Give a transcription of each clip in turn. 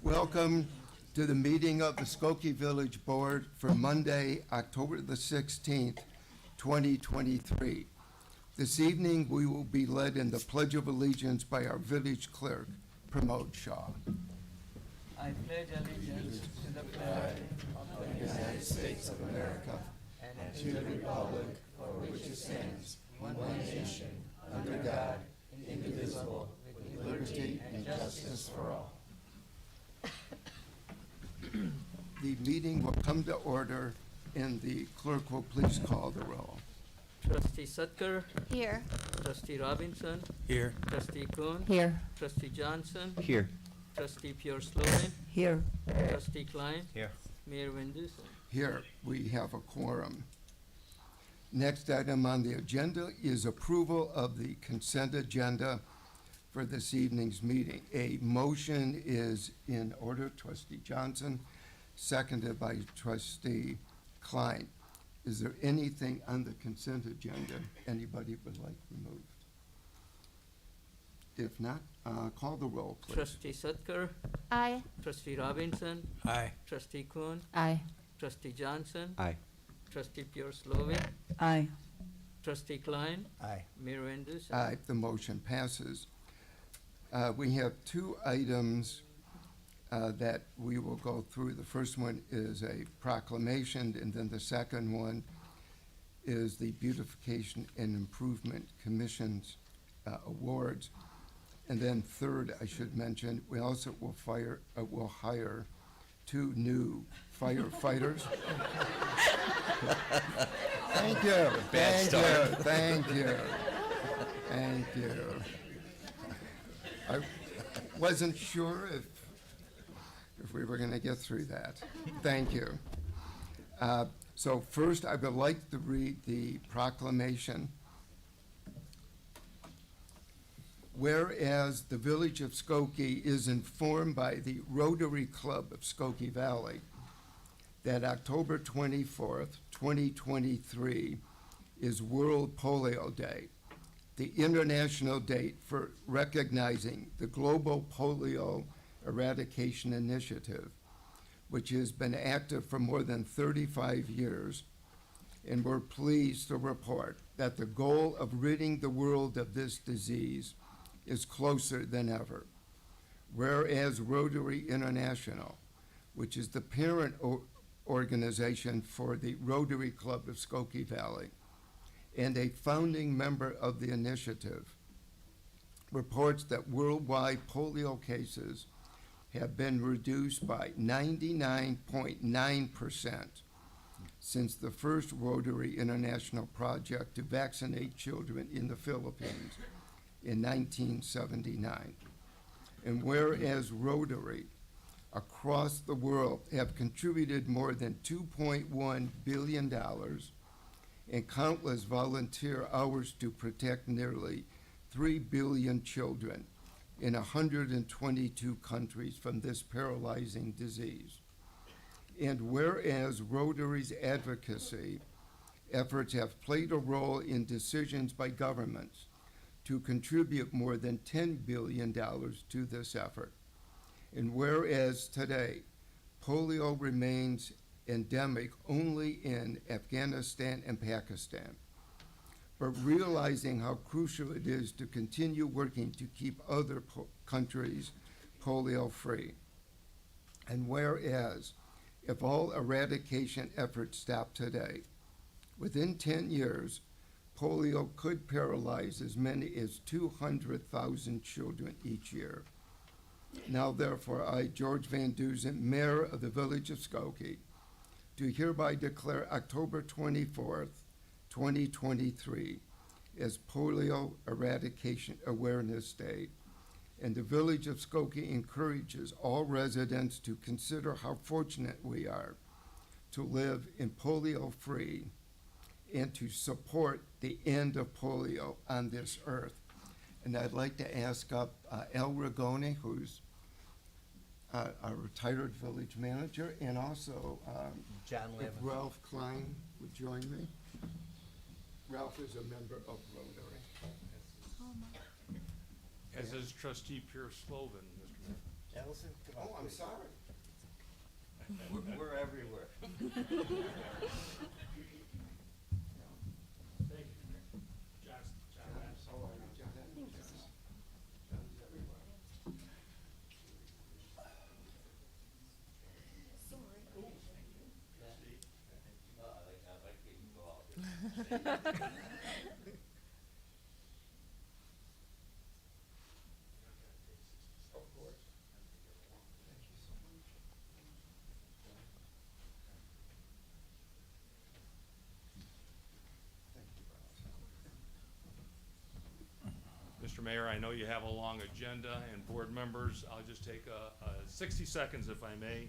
Welcome to the meeting of the Skokie Village Board for Monday, October the 16th, 2023. This evening, we will be led in the Pledge of Allegiance by our village clerk, Pramod Shah. I pledge allegiance to the flag of the United States of America and to the republic for which it stands, one nation, under God, indivisible, with liberty and justice for all. The meeting will come to order, and the clerk will please call the roll. Trustee Sutker, Here. Trustee Robinson, Here. Trustee Kuhn, Here. Trustee Johnson, Here. Trustee Pure Slovan, Here. Trustee Klein, Here. Mayor Van Dusen. Here, we have a quorum. Next item on the agenda is approval of the consent agenda for this evening's meeting. A motion is in order. Trustee Johnson, seconded by Trustee Klein. Is there anything on the consent agenda anybody would like removed? If not, call the roll, please. Trustee Sutker, Aye. Trustee Robinson, Aye. Trustee Kuhn, Aye. Trustee Johnson, Aye. Trustee Pure Slovan, Aye. Trustee Klein, Aye. Mayor Van Dusen. Aye, the motion passes. We have two items that we will go through. The first one is a proclamation, and then the second one is the Beautification and Improvement Commission's awards. And then third, I should mention, we also will hire two new firefighters. Thank you, thank you. I wasn't sure if we were going to get through that. Thank you. So first, I would like to read the proclamation. Whereas the Village of Skokie is informed by the Rotary Club of Skokie Valley that October 24th, 2023 is World Polio Day, the international date for recognizing the Global Polio Eradication Initiative, which has been active for more than 35 years, and we're pleased to report that the goal of ridding the world of this disease is closer than ever. Whereas Rotary International, which is the parent organization for the Rotary Club of Skokie Valley and a founding member of the initiative, reports that worldwide polio cases have been reduced by 99.9% since the first Rotary International project to vaccinate children in the Philippines in 1979. And whereas Rotary across the world have contributed more than $2.1 billion and countless volunteer hours to protect nearly 3 billion children in 122 countries from this paralyzing disease. And whereas Rotary's advocacy efforts have played a role in decisions by governments to contribute more than $10 billion to this effort. And whereas today, polio remains endemic only in Afghanistan and Pakistan, but realizing how crucial it is to continue working to keep other countries polio-free. And whereas, if all eradication efforts stop today, within 10 years, polio could paralyze as many as 200,000 children each year. Now, therefore, I, George Van Dusen, Mayor of the Village of Skokie, do hereby declare October 24th, 2023 as Polio Eradication Awareness Day, and the Village of Skokie encourages all residents to consider how fortunate we are to live in polio-free and to support the end of polio on this earth. And I'd like to ask up Al Rigoni, who's a retired village manager, and also John if Ralph Klein would join me. Ralph is a member of Rotary. As is trustee Pure Slovan, Mr. Mayor. Ellison, come on. Oh, I'm sorry. We're everywhere. Of course. Thank you so much. Thank you, Ross. Mr. Mayor, I know you have a long agenda, and board members, I'll just take 60 seconds if I may.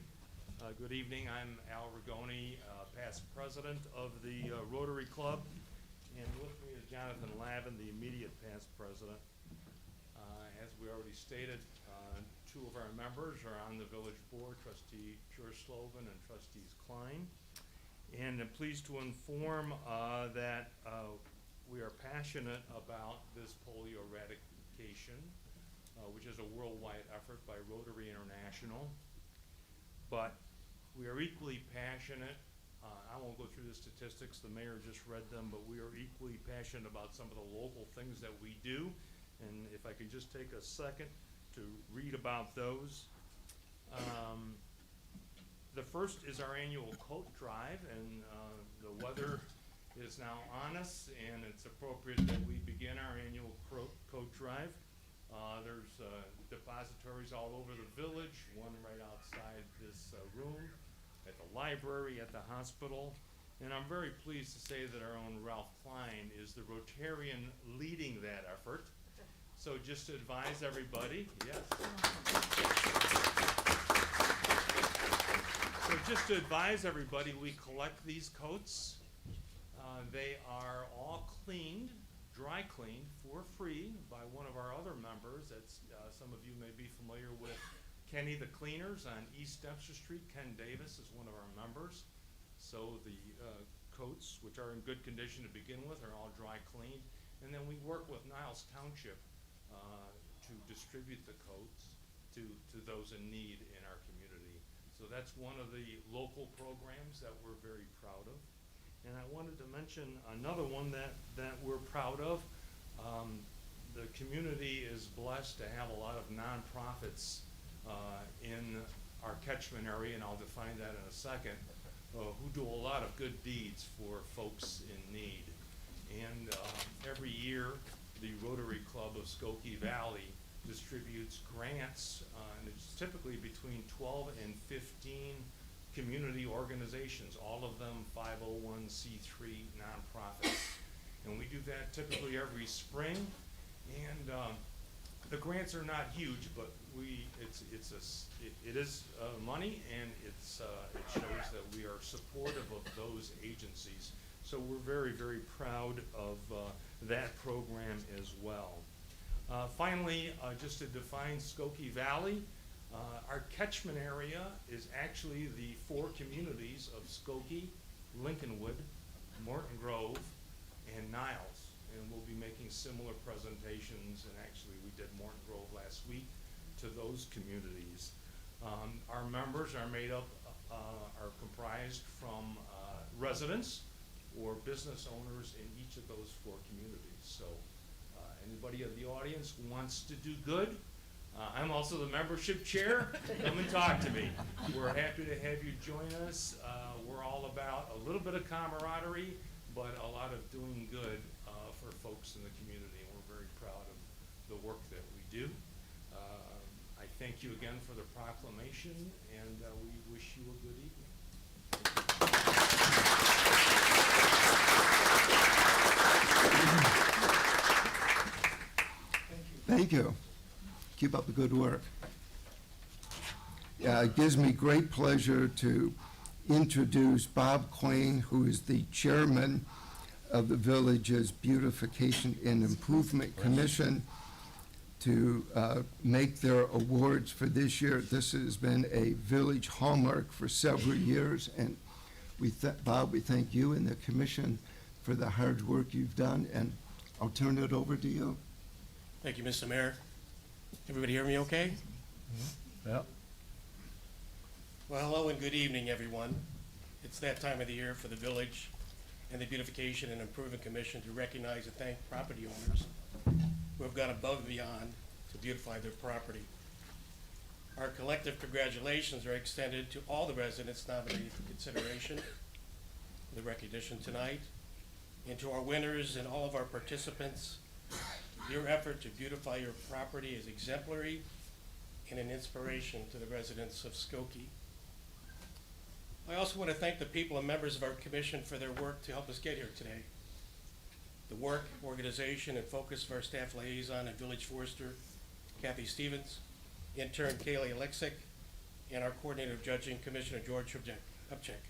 Good evening, I'm Al Rigoni, past president of the Rotary Club, and with me is Jonathan Lavin, the immediate past president. As we already stated, two of our members are on the village board, Trustee Pure Slovan and Trustees Klein. And I'm pleased to inform that we are passionate about this polio eradication, which is a worldwide effort by Rotary International. But we are equally passionate, I won't go through the statistics, the mayor just read them, but we are equally passionate about some of the local things that we do. And if I could just take a second to read about those. The first is our annual coat drive, and the weather is now on us, and it's appropriate that we begin our annual coat drive. There's depositories all over the village, one right outside this room, at the library, at the hospital. And I'm very pleased to say that our own Ralph Klein is the Rotarian leading that effort. So just to advise everybody, yes. So just to advise everybody, we collect these coats. They are all cleaned, dry cleaned for free by one of our other members. That's, some of you may be familiar with Kenny the Cleaners on East Dempster Street. Ken Davis is one of our members. So the coats, which are in good condition to begin with, are all dry cleaned. And then we work with Niles Township to distribute the coats to those in need in our community. So that's one of the local programs that we're very proud of. And I wanted to mention another one that we're proud of. The community is blessed to have a lot of nonprofits in our catchment area, and I'll define that in a second, who do a lot of good deeds for folks in need. And every year, the Rotary Club of Skokie Valley distributes grants, and it's typically between 12 and 15 community organizations, all of them 501c3 nonprofits. And we do that typically every spring, and the grants are not huge, but it is money, and it shows that we are supportive of those agencies. So we're very, very proud of that program as well. Finally, just to define Skokie Valley, our catchment area is actually the 4 communities of Skokie, Lincolnwood, Morton Grove, and Niles. And we'll be making similar presentations, and actually we did Morton Grove last week, to those communities. Our members are made up, are comprised from residents or business owners in each of those 4 communities. So anybody in the audience who wants to do good, I'm also the membership chair, come and talk to me. We're happy to have you join us. We're all about a little bit of camaraderie, but a lot of doing good for folks in the community, and we're very proud of the work that we do. I thank you again for the proclamation, and we wish you a good evening. Thank you. Keep up the good work. It gives me great pleasure to introduce Bob Quain, who is the chairman of the village's Beautification and Improvement Commission, to make their awards for this year. This has been a village hallmark for several years, and Bob, we thank you and the commission for the hard work you've done, and I'll turn it over to you. Thank you, Mr. Mayor. Everybody hear me okay? Yep. Well, hello and good evening, everyone. It's that time of the year for the village and the Beautification and Improvement Commission to recognize and thank property owners who have gone above and beyond to beautify their property. Our collective congratulations are extended to all the residents nominated for consideration for the recognition tonight, and to our winners and all of our participants. Your effort to beautify your property is exemplary and an inspiration to the residents of Skokie. I also want to thank the people and members of our commission for their work to help us get here today. The work, organization, and focus of our staff liaison and village forester, Kathy Stevens, intern Kaylee Alexic, and our coordinator of judging, Commissioner George Upchek,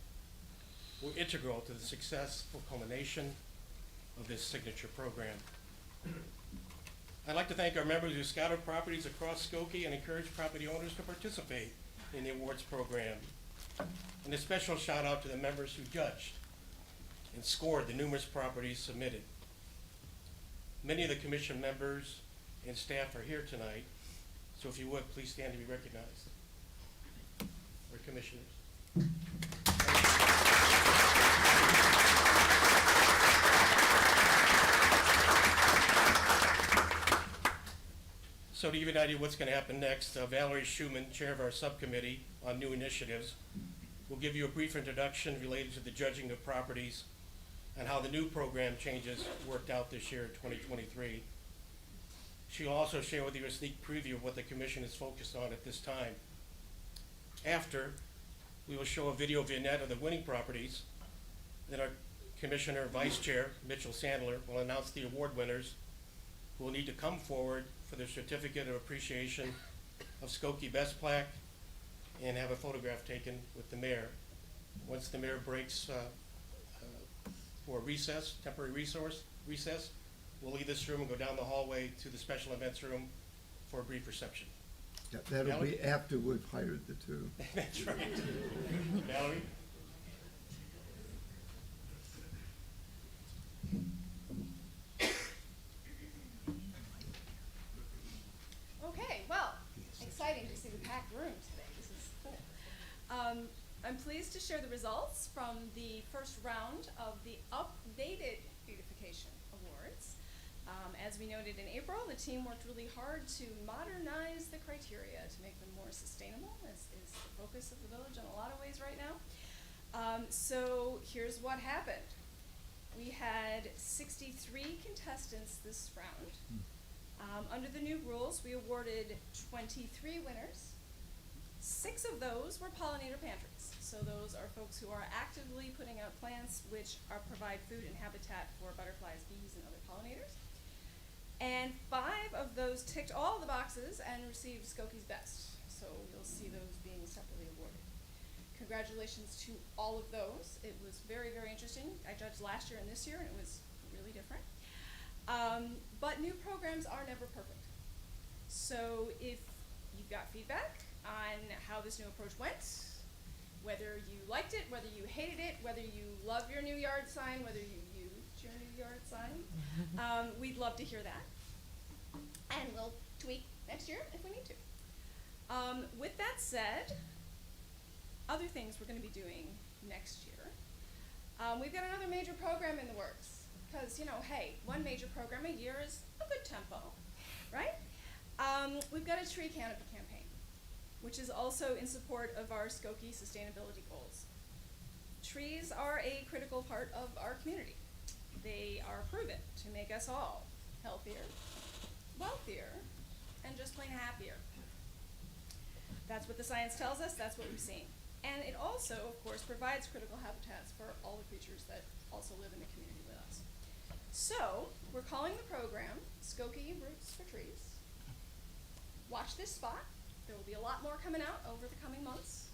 were integral to the successful culmination of this signature program. I'd like to thank our members who scouted properties across Skokie and encourage property owners to participate in the awards program. And a special shout out to the members who judged and scored the numerous properties submitted. Many of the commission members and staff are here tonight, so if you would, please stand to be recognized. Our commissioners. So to give you an idea of what's going to happen next, Valerie Schumann, chair of our subcommittee on new initiatives, will give you a brief introduction related to the judging of properties and how the new program changes worked out this year in 2023. She'll also share with you a sneak preview of what the commission is focused on at this time. After, we will show a video vignette of the winning properties. Then our commissioner vice chair, Mitchell Sandler, will announce the award winners who will need to come forward for their certificate of appreciation of Skokie Best Plaque and have a photograph taken with the mayor. Once the mayor breaks for recess, temporary recess, we'll leave this room and go down the hallway to the special events room for a brief reception. Yeah, that'll Valerie? be after we've hired the two. That's right. Valerie? Okay, well, exciting to see the packed room today. This is cool. I'm pleased to share the results from the first round of the updated Beautification Awards. As we noted in April, the team worked really hard to modernize the criteria to make them more sustainable, as is the focus of the village in a lot of ways right now. So here's what happened. We had 63 contestants this round. Under the new rules, we awarded 23 winners. 6 of those were pollinator pantries. So those are folks who are actively putting out plants which provide food and habitat for butterflies, bees, and other pollinators. And 5 of those ticked all the boxes and received Skokie's Best. So you'll see those being separately awarded. Congratulations to all of those. It was very, very interesting. I judged last year and this year, and it was really different. But new programs are never perfect. So if you've got feedback on how this new approach went, whether you liked it, whether you hated it, whether you love your new yard sign, whether you used your new yard sign, we'd love to hear that. And we'll tweak next year if we need to. With that said, other things we're going to be doing next year. We've got another major program in the works. Because, you know, hey, one major program a year is a good tempo, right? We've got a tree canopy campaign, which is also in support of our Skokie sustainability goals. Trees are a critical part of our community. They are proven to make us all healthier, wealthier, and just plain happier. That's what the science tells us, that's what we've seen. And it also, of course, provides critical habitats for all the creatures that also live in the community with us. So, we're calling the program Skokie Roots for Trees. Watch this spot. There will be a lot more coming out over the coming months.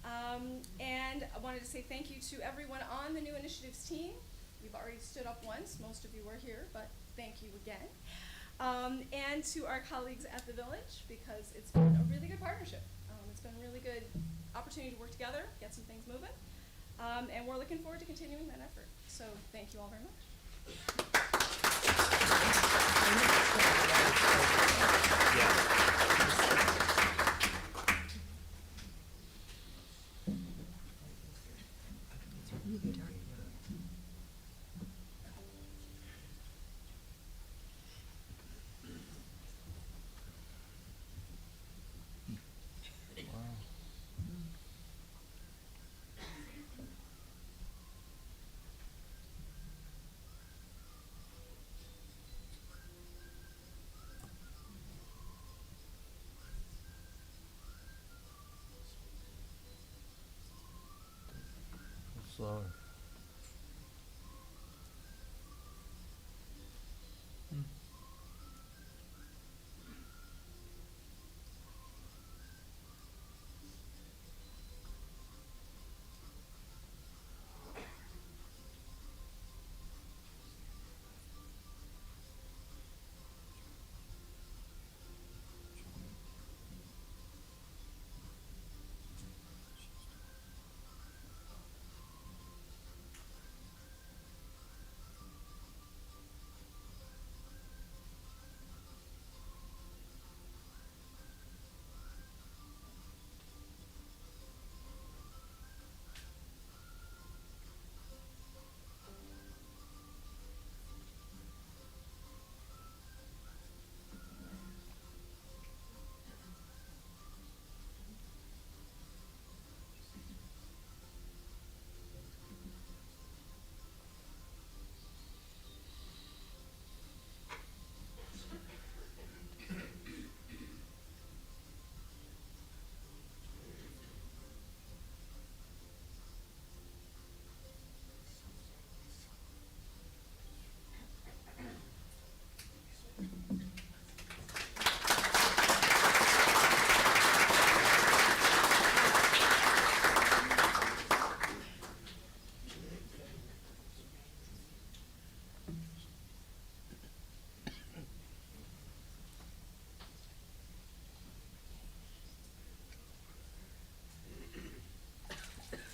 And I wanted to say thank you to everyone on the New Initiatives team. You've already stood up once, most of you were here, but thank you again. And to our colleagues at the village, because it's been a really good partnership. It's been a really good opportunity to work together, get some things moving. And we're looking forward to continuing that effort. So thank you all very much. slower.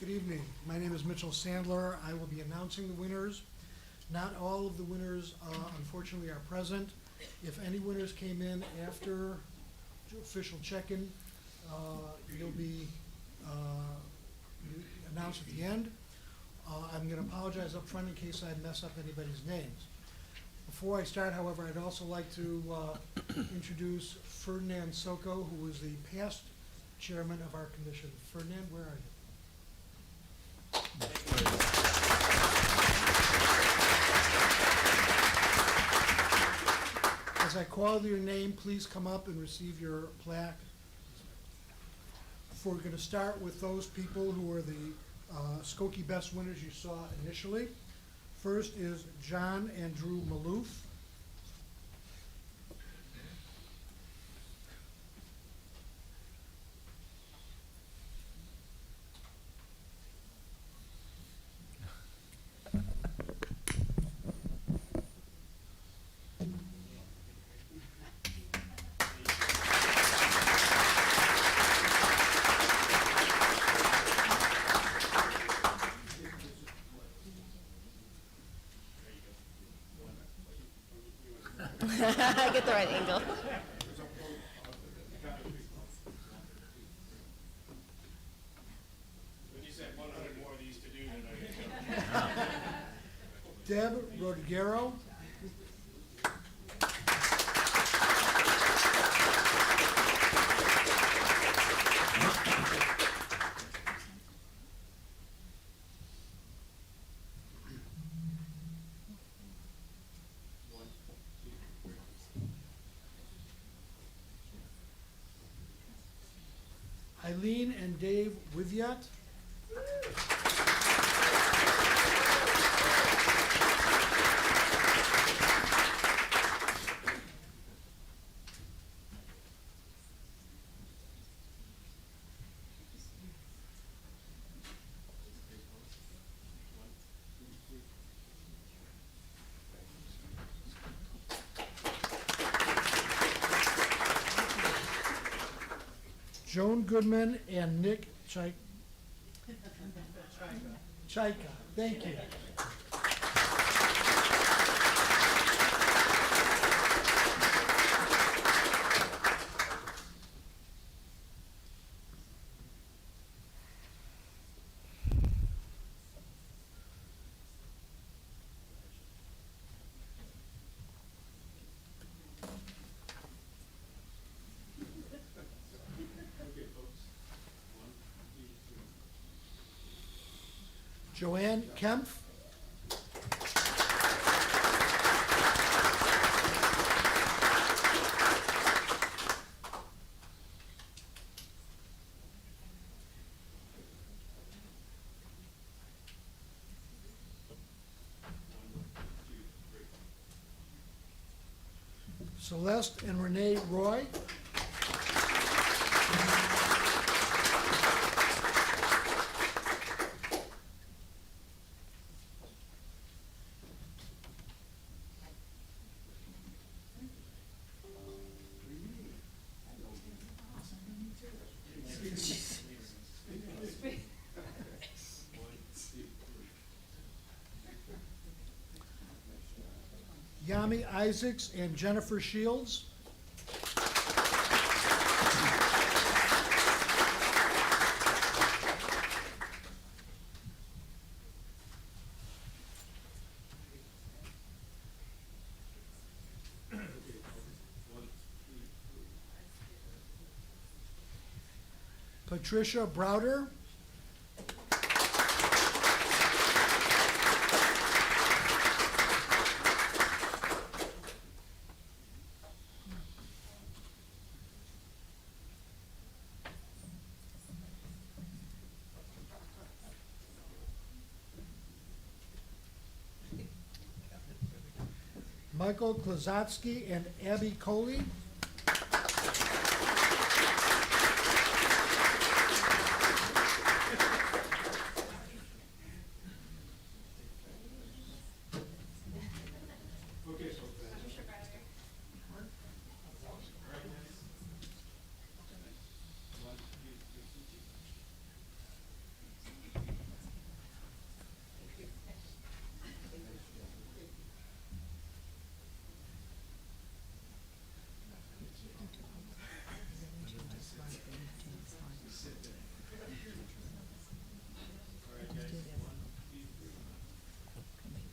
Good evening. My name is Mitchell Sandler. I will be announcing the winners. Not all of the winners, unfortunately, are present. If any winners came in after official check-in, you'll be announced at the end. I'm going to apologize up front in case I mess up anybody's names. Before I start, however, I'd also like to introduce Ferdinand Soko, who was the past chairman of our commission. Ferdinand, where are you? As I call your name, please come up and receive your plaque. We're going to start with those people who are the Skokie Best winners you saw initially. First is John Andrew Maloof. Get the right angle. We just have 100 more of these to do tonight. Deb Rodriguero. Eileen and Dave Wiviat. Joan Goodman and Nick Chaika. Thank you. Joanne Kempf. Celeste and Renee Roy. Yami Isaacs and Jennifer Shields. Patricia Browder. Michael Klazotsky and Abby Coley.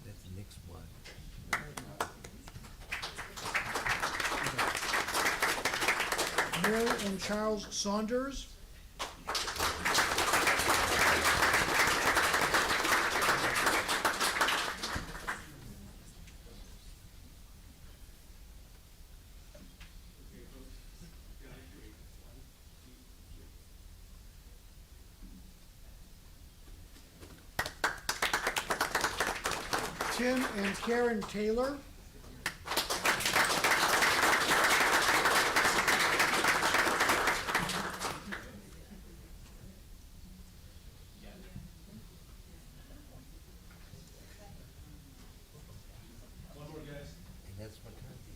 That's the next one. Mary and Charles Saunders. Tim and Karen Taylor. And that's McCarthy.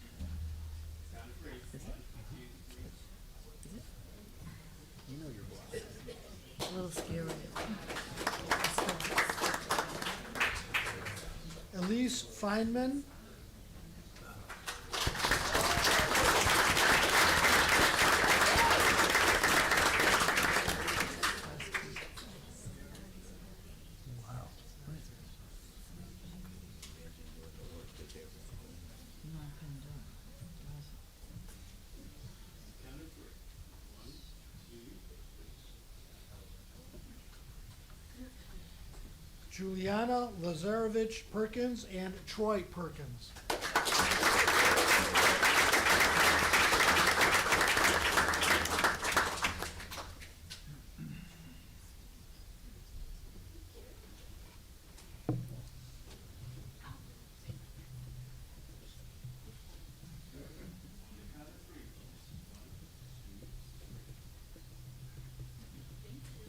You know your boss. A little scary. Elise Feynman. Juliana Lazarevich Perkins and Troy Perkins.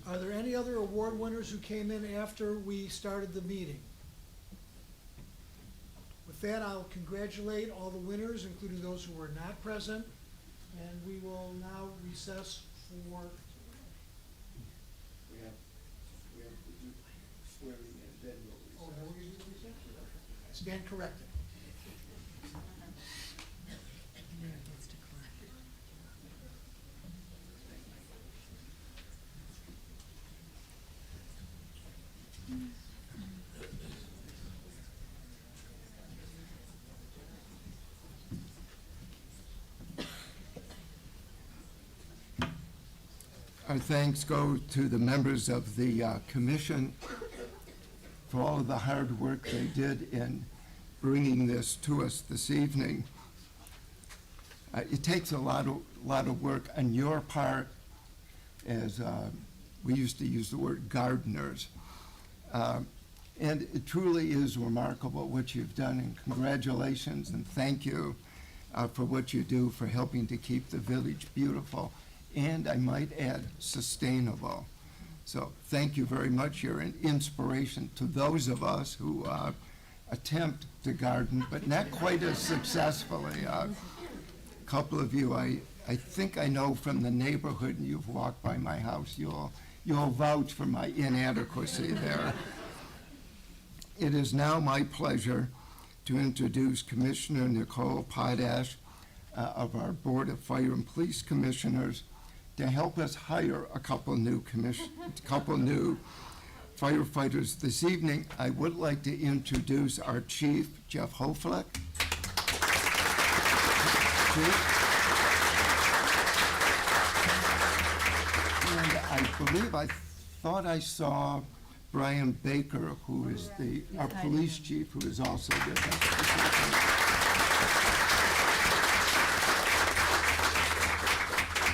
Are there any other award winners who came in after we started the meeting? With that, I'll congratulate all the winners, including those who were not present, and we will now recess for, We have to do swearing and then we'll oh, now we're gonna do the recess? Stand corrected. Our thanks go to the members of the commission for all of the hard work they did in bringing this to us this evening. It takes a lot of work on your part, as we used to use the word gardeners. And it truly is remarkable what you've done, and congratulations and thank you. for what you do for helping to keep the village beautiful, and I might add, sustainable. So thank you very much. You're an inspiration to those of us who attempt to garden, but not quite as successfully. A couple of you, I think I know from the neighborhood, and you've walked by my house, you'll vouch for my inadequacy there. It is now my pleasure to introduce Commissioner Nicole Potash of our Board of Fire and Police Commissioners to help us hire a couple new firefighters this evening. I would like to introduce our Chief, Jeff Hoflick. Chief. And I thought I saw Brian Baker, who is our police chief, who is also with us.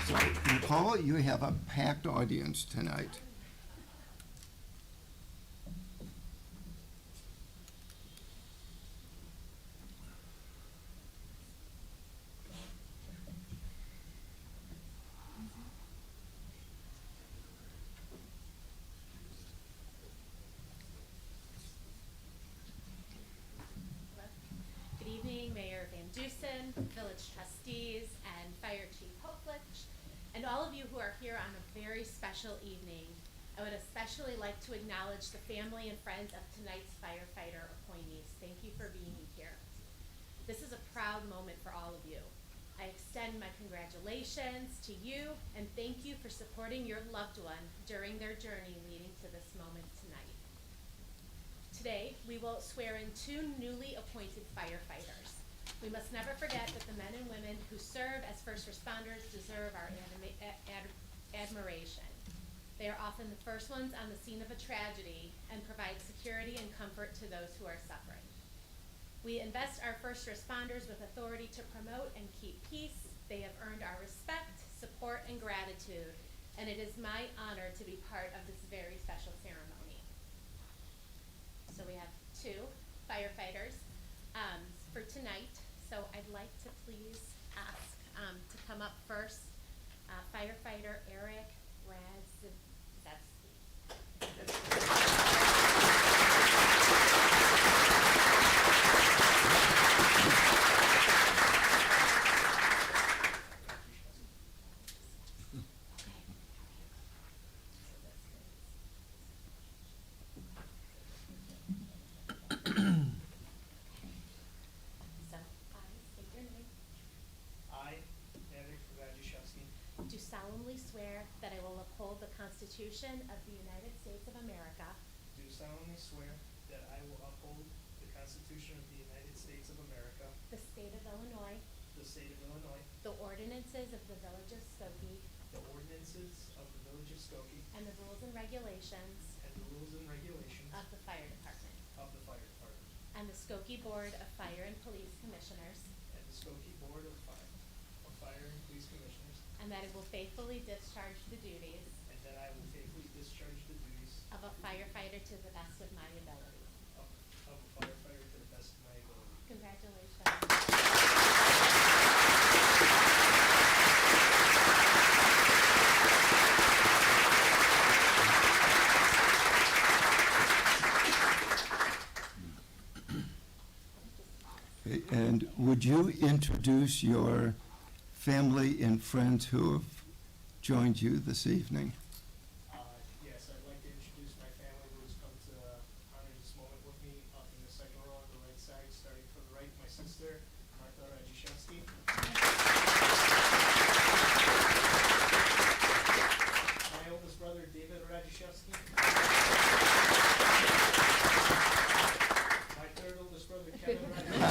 So, Nicole, you have a packed audience tonight. Good evening, Mayor Van Dusen, village trustees, and Fire Chief Hoplich, and all of you who are here on a very special evening. I would especially like to acknowledge the family and friends of tonight's firefighter appointees. Thank you for being here. This is a proud moment for all of you. I extend my congratulations to you and thank you for supporting your loved one during their journey leading to this moment tonight. Today, we will swear in 2 newly appointed firefighters. We must never forget that the men and women who serve as first responders deserve our admiration. They are often the first ones on the scene of a tragedy and provide security and comfort to those who are suffering. We invest our first responders with authority to promote and keep peace. They have earned our respect, support, and gratitude, and it is my honor to be part of this very special ceremony. So we have 2 firefighters for tonight. So I'd like to please ask to come up first, firefighter Eric So I state your name. I, Eric Radziszewski, Do solemnly swear that I will uphold the Constitution of the United States of America, do solemnly swear that I will uphold the Constitution of the United States of America, the state of Illinois, the state of Illinois, the ordinances of the village of Skokie, the ordinances of the village of Skokie, and the rules and regulations and the rules and regulations of the fire department, of the fire department, and the Skokie Board of Fire and Police Commissioners, and the Skokie Board of Fire and Police Commissioners, and that I will faithfully discharge the duties and that I will faithfully discharge the duties of a firefighter to the best of my ability. of a firefighter to the best of my ability. Congratulations. Okay, and would you introduce your family and friends who have joined you this evening? Yes, I'd like to introduce my family who has come to honor this moment with me. Up in the second row on the right side, starting from the right, my sister, Martha Radziszewski. My oldest brother, David Radziszewski. My third oldest brother, Kevin Radziszewski.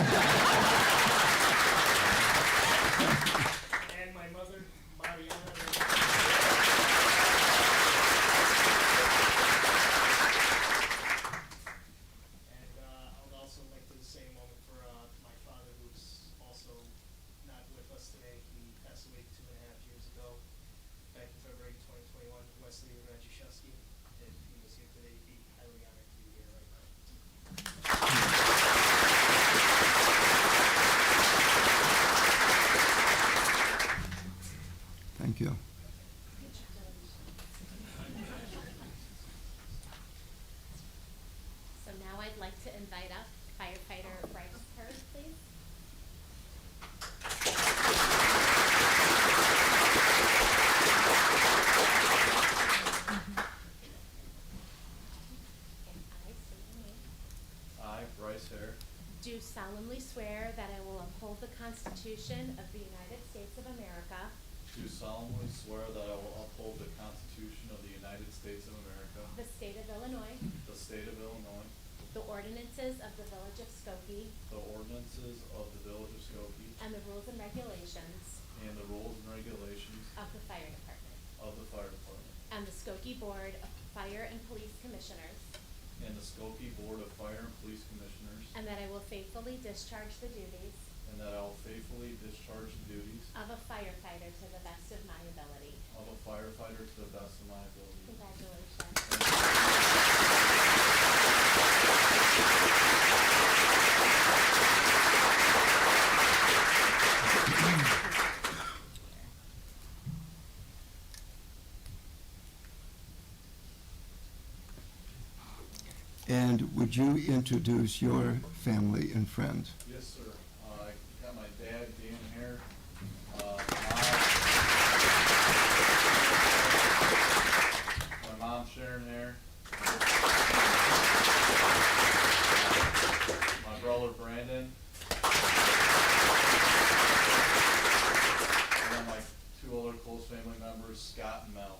And my mother, Mariana Radziszewski. I'd like to invite up firefighter Bryce Hurd, please. And I state your name. I, Bryce Hare, Do solemnly swear that I will uphold the Constitution of the United States of America, do solemnly swear that I will uphold the Constitution of the United States of America, the state of Illinois, the state of Illinois, the ordinances of the village of Skokie, the ordinances of the village of Skokie, and the rules and regulations and the rules and regulations of the fire department, of the fire department, and the Skokie Board of Fire and Police Commissioners, and the Skokie Board of Fire and Police Commissioners, and that I will faithfully discharge the duties and that I will faithfully discharge the duties of a firefighter to the best of my ability. of a firefighter to the best of my ability. Congratulations. And would you introduce your family and friends? Yes, sir. I got my dad, Dan here, my mom, Sharon here, my brother, Brandon, and then my two other close family members, Scott and Mel.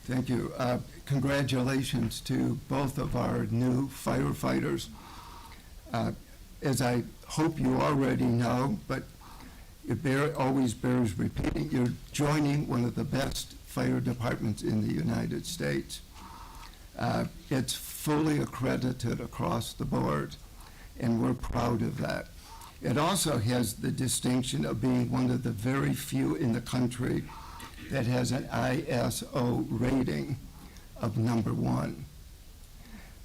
Thank you. Congratulations to both of our new firefighters. As I hope you already know, but it always bears repeating, you're joining one of the best fire departments in the United States. It's fully accredited across the board, and we're proud of that. It also has the distinction of being one of the very few in the country that has an ISO rating of #1.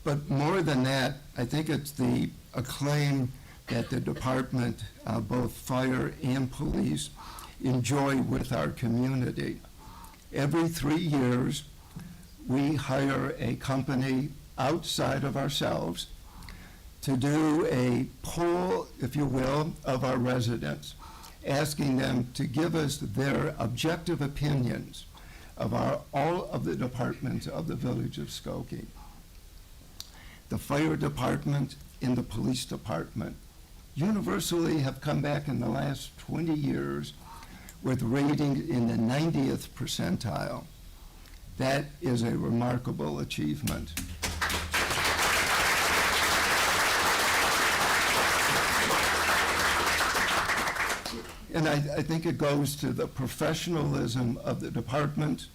But more than that, I think it's the acclaim that the department, both fire and police, enjoy with our community. Every 3 years, we hire a company outside of ourselves to do a poll, if you will, of our residents, asking them to give us their objective opinions of all of the departments of the village of Skokie. The fire department and the police department universally have come back in the last 20 years with ratings in the 90th percentile. That is a remarkable achievement. And I think it goes to the professionalism of the department,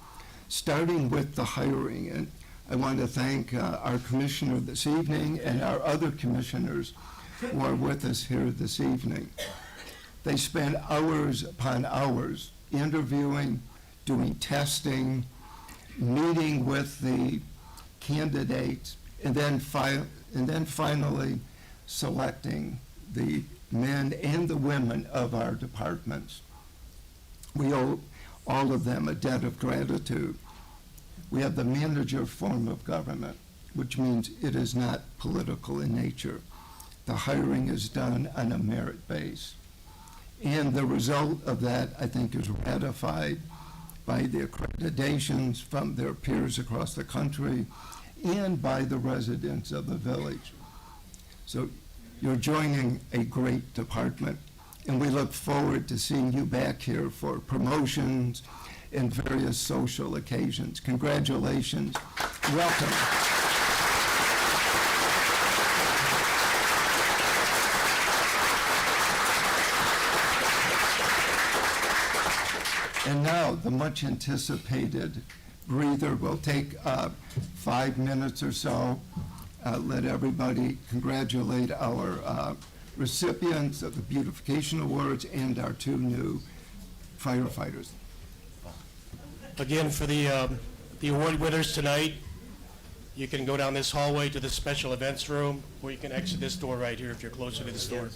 starting with the hiring. And I want to thank our commissioner this evening and our other commissioners who are with us here this evening. They spend hours upon hours interviewing, doing testing, meeting with the candidates, and then finally selecting the men and the women of our departments. We owe all of them a debt of gratitude. We have the manager form of government, which means it is not political in nature. The hiring is done on a merit base. And the result of that, I think, is ratified by the accreditations from their peers across the country and by the residents of the village. So you're joining a great department, and we look forward to seeing you back here for promotions and various social occasions. Congratulations. Welcome. And now, the much anticipated breather will take 5 minutes or so. Let everybody congratulate our recipients of the Beautification Awards and our 2 new firefighters. Again, for the award winners tonight, you can go down this hallway to the special events room, or you can exit this door right here if you're closer to the store.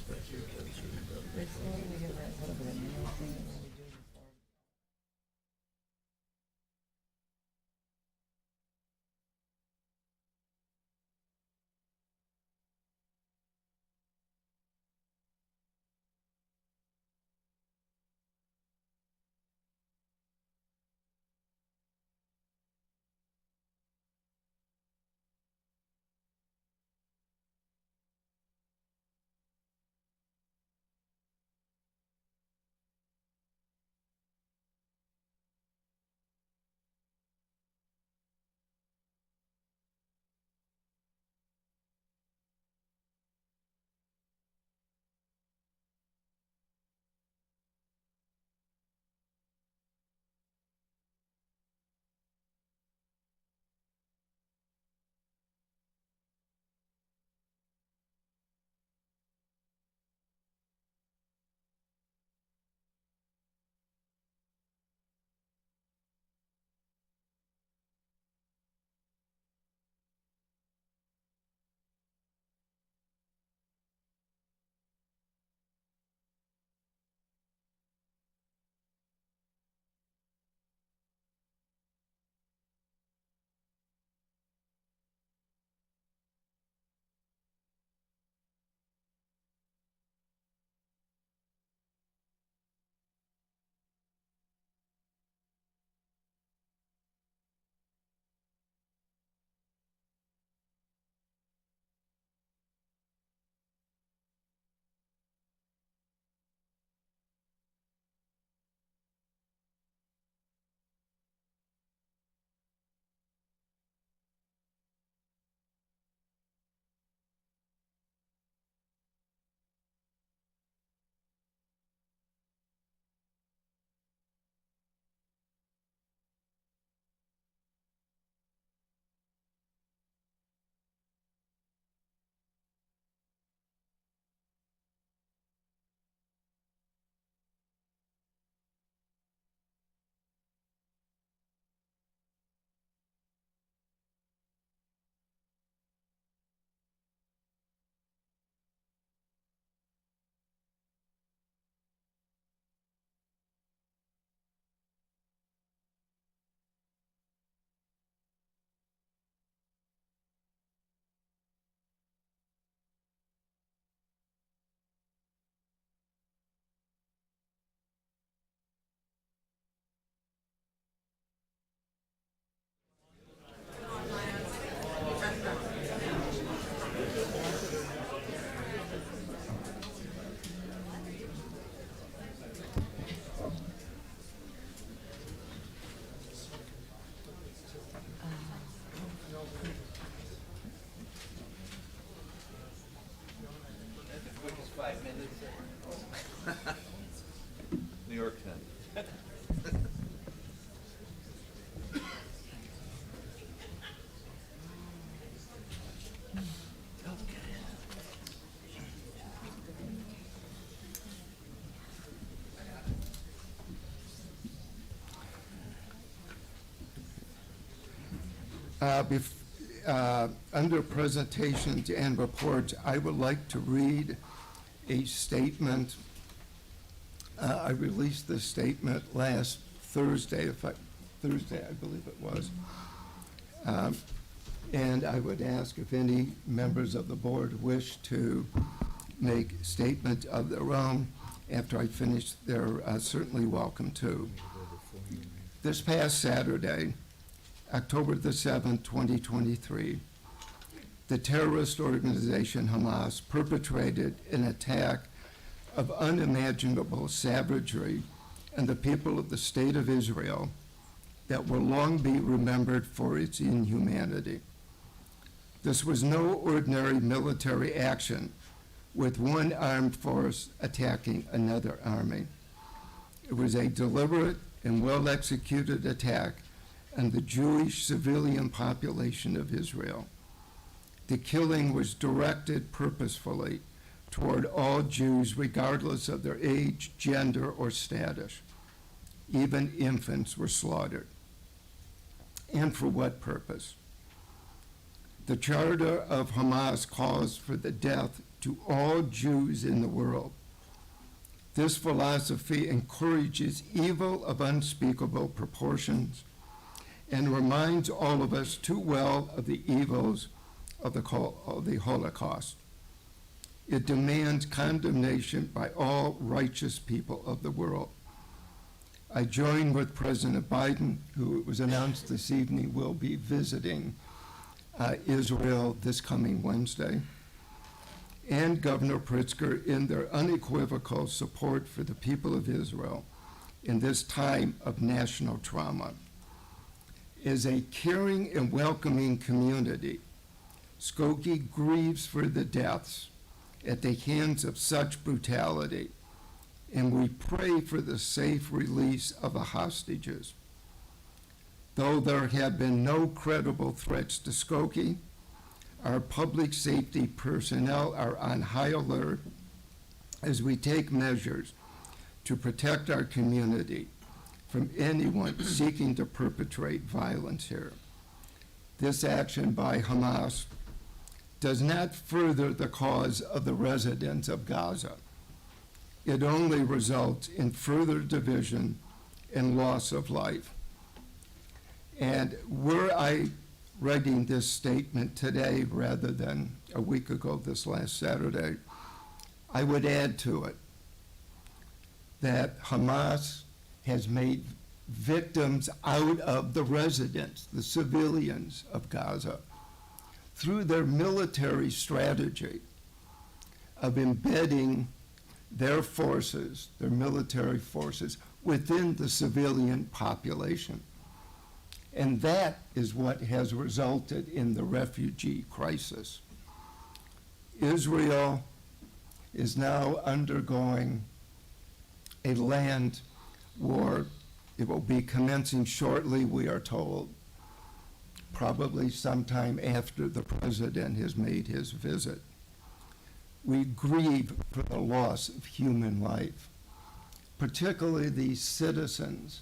New York 10. Under presentations and reports, I would like to read a statement. I released this statement last Thursday, Thursday, I believe it was. And I would ask if any members of the board wish to make statements of their own after I finish. They're certainly welcome to. This past Saturday, October the 7th, 2023, the terrorist organization Hamas perpetrated an attack of unimaginable savagery on the people of the state of Israel that will long be remembered for its inhumanity. This was no ordinary military action with one armed force attacking another army. It was a deliberate and well-executed attack on the Jewish civilian population of Israel. The killing was directed purposefully toward all Jews, regardless of their age, gender, or status. Even infants were slaughtered. And for what purpose? The charter of Hamas calls for the death to all Jews in the world. This philosophy encourages evil of unspeakable proportions and reminds all of us too well of the evils of the Holocaust. It demands condemnation by all righteous people of the world. I join with President Biden, who it was announced this evening will be visiting Israel this coming Wednesday, and Governor Pritzker in their unequivocal support for the people of Israel in this time of national trauma. As a caring and welcoming community, Skokie grieves for the deaths at the hands of such brutality, and we pray for the safe release of the hostages. Though there have been no credible threats to Skokie, our public safety personnel are on high alert as we take measures to protect our community from anyone seeking to perpetrate violence here. This action by Hamas does not further the cause of the residents of Gaza. It only results in further division and loss of life. And were I writing this statement today rather than a week ago, this last Saturday, I would add to it that Hamas has made victims out of the residents, the civilians of Gaza, through their military strategy of embedding their forces, their military forces, within the civilian population. And that is what has resulted in the refugee crisis. Israel is now undergoing a land war. It will be commencing shortly, we are told, probably sometime after the president has made his visit. We grieve for the loss of human life, particularly these citizens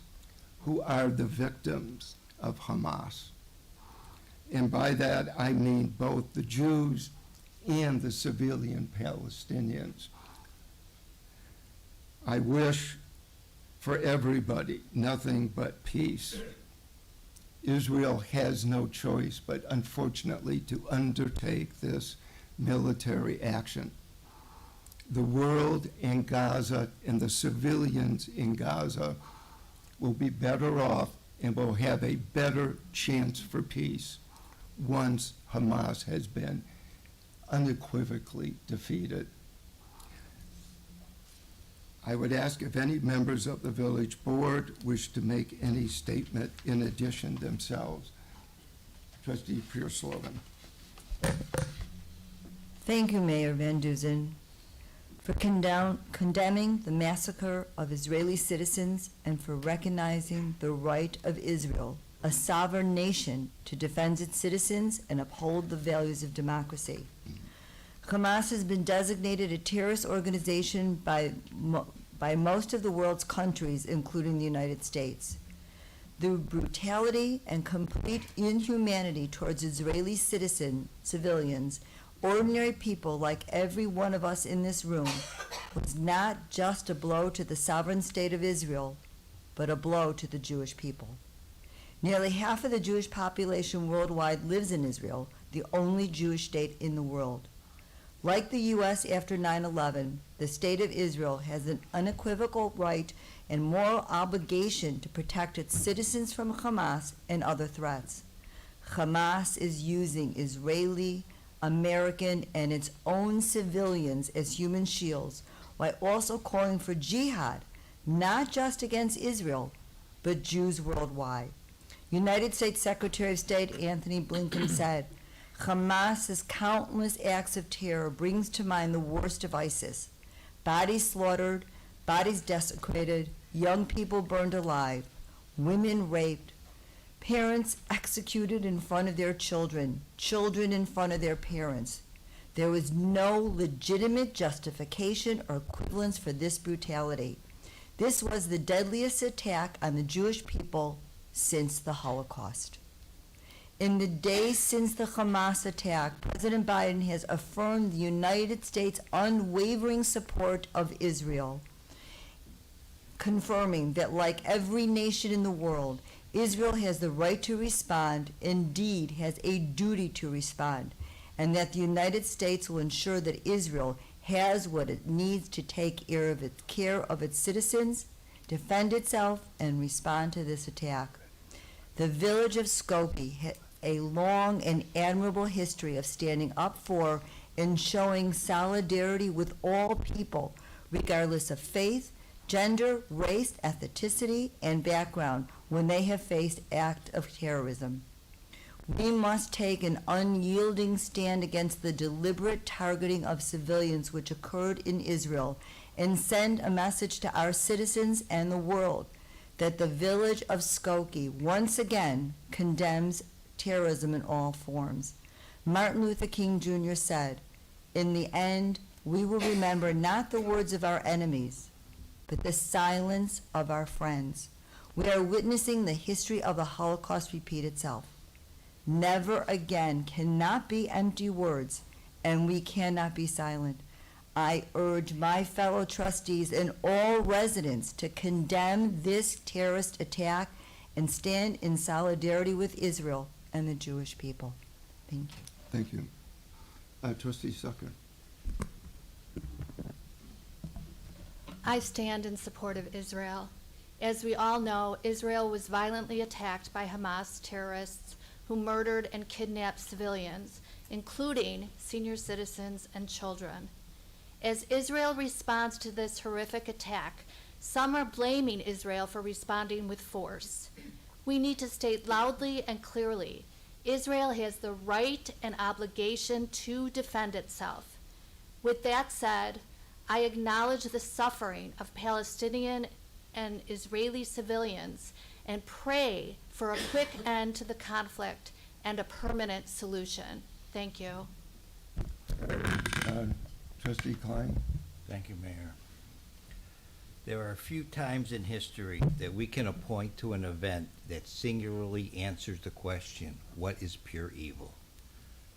who are the victims of Hamas. And by that, I mean both the Jews and the civilian Palestinians. I wish for everybody nothing but peace. Israel has no choice but, unfortunately, to undertake this military action. The world in Gaza and the civilians in Gaza will be better off and will have a better chance for peace once Hamas has been unequivocally defeated. I would ask if any members of the village board wish to make any statement in addition themselves. Trustee Pierce-Slovan. Thank you, Mayor Van Duzen. for condemning the massacre of Israeli citizens and for recognizing the right of Israel, a sovereign nation, to defend its citizens and uphold the values of democracy. Hamas has been designated a terrorist organization by most of the world's countries, including the United States. The brutality and complete inhumanity towards Israeli civilians, ordinary people like every one of us in this room, was not just a blow to the sovereign state of Israel, but a blow to the Jewish people. Nearly half of the Jewish population worldwide lives in Israel, the only Jewish state in the world. Like the U.S. after 9/11, the state of Israel has an unequivocal right and moral obligation to protect its citizens from Hamas and other threats. Hamas is using Israeli, American, and its own civilians as human shields, while also calling for jihad, not just against Israel, but Jews worldwide. United States Secretary of State Anthony Blinken said, Hamas's countless acts of terror brings to mind the worst of ISIS. Bodies slaughtered, bodies desecrated, young people burned alive, women raped, parents executed in front of their children, children in front of their parents. There was no legitimate justification or equivalence for this brutality. This was the deadliest attack on the Jewish people since the Holocaust. In the days since the Hamas attack, President Biden has affirmed the United States' unwavering support of Israel, confirming that, like every nation in the world, Israel has the right to respond, indeed has a duty to respond, and that the United States will ensure that Israel has what it needs to take care of its citizens, defend itself, and respond to this attack. The village of Skokie had a long and admirable history of standing up for and showing solidarity with all people, regardless of faith, gender, race, ethnicity, and background, when they have faced acts of terrorism. We must take an unyielding stand against the deliberate targeting of civilians which occurred in Israel and send a message to our citizens and the world that the village of Skokie once again condemns terrorism in all forms. Martin Luther King Jr. said, "In the end, we will remember not the words of our enemies, but the silence of our friends." We are witnessing the history of the Holocaust repeat itself. Never again cannot be empty words, and we cannot be silent. I urge my fellow trustees and all residents to condemn this terrorist attack and stand in solidarity with Israel and the Jewish people. Thank you. Thank you. Trustee Sucker. I stand in support of Israel. As we all know, Israel was violently attacked by Hamas terrorists who murdered and kidnapped civilians, including senior citizens and children. As Israel responds to this horrific attack, some are blaming Israel for responding with force. We need to state loudly and clearly, Israel has the right and obligation to defend itself. With that said, I acknowledge the suffering of Palestinian and Israeli civilians and pray for a quick end to the conflict and a permanent solution. Thank you. Trustee Klein. Thank you, Mayor. There are a few times in history that we can point to an event that singularly answers the question, what is pure evil?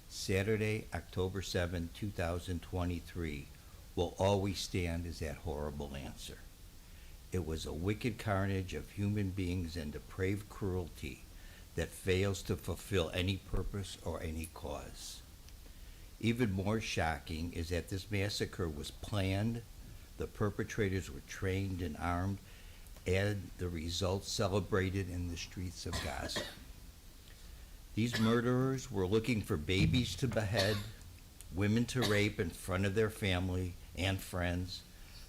Saturday, October 7, 2023, will always stand as that horrible answer. It was a wicked carnage of human beings and depraved cruelty that fails to fulfill any purpose or any cause. Even more shocking is that this massacre was planned, the perpetrators were trained and armed, and the results celebrated in the streets of Gaza. These murderers were looking for babies to behead, women to rape in front of their family and friends,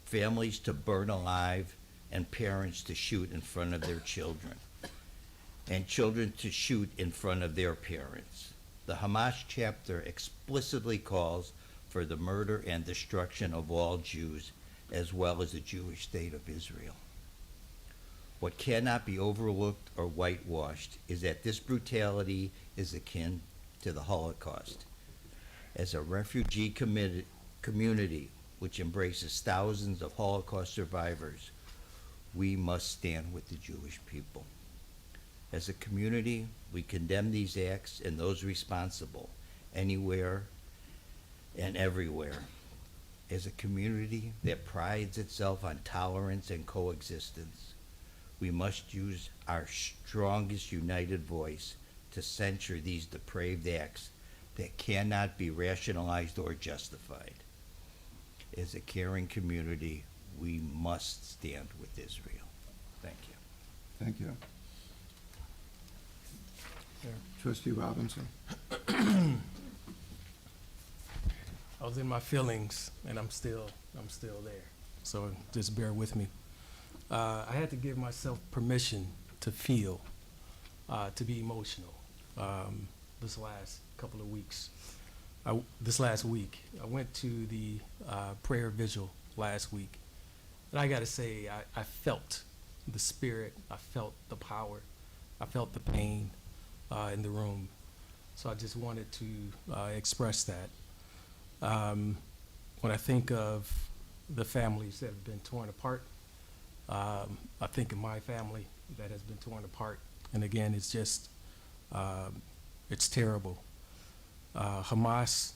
families to burn alive, and parents to shoot in front of their children, and children to shoot in front of their parents. The Hamas chapter explicitly calls for the murder and destruction of all Jews, as well as the Jewish state of Israel. What cannot be overlooked or whitewashed is that this brutality is akin to the Holocaust. As a refugee community which embraces thousands of Holocaust survivors, we must stand with the Jewish people. As a community, we condemn these acts and those responsible anywhere and everywhere. As a community that prides itself on tolerance and coexistence, we must use our strongest united voice to censure these depraved acts that cannot be rationalized or justified. As a caring community, we must stand with Israel. Thank you. Thank you. Trustee Robinson. I was in my feelings, and I'm still there. So just bear with me. I had to give myself permission to feel, to be emotional. This last couple of weeks, this last week, I went to the prayer vigil last week, and I got to say, I felt the spirit, I felt the power, I felt the pain in the room. So I just wanted to express that. When I think of the families that have been torn apart, I think of my family that has been torn apart. And again, it's just, it's terrible. Hamas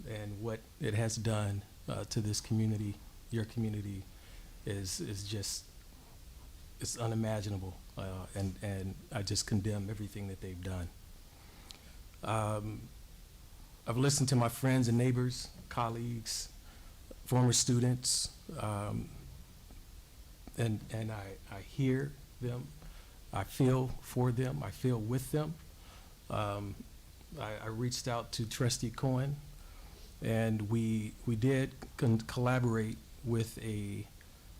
and what it has done to this community, your community, is just, it's unimaginable. And I just condemn everything that they've done. I've listened to my friends and neighbors, colleagues, former students, and I hear them, I feel for them, I feel with them. I reached out to Trustee Cohen, and we did collaborate with a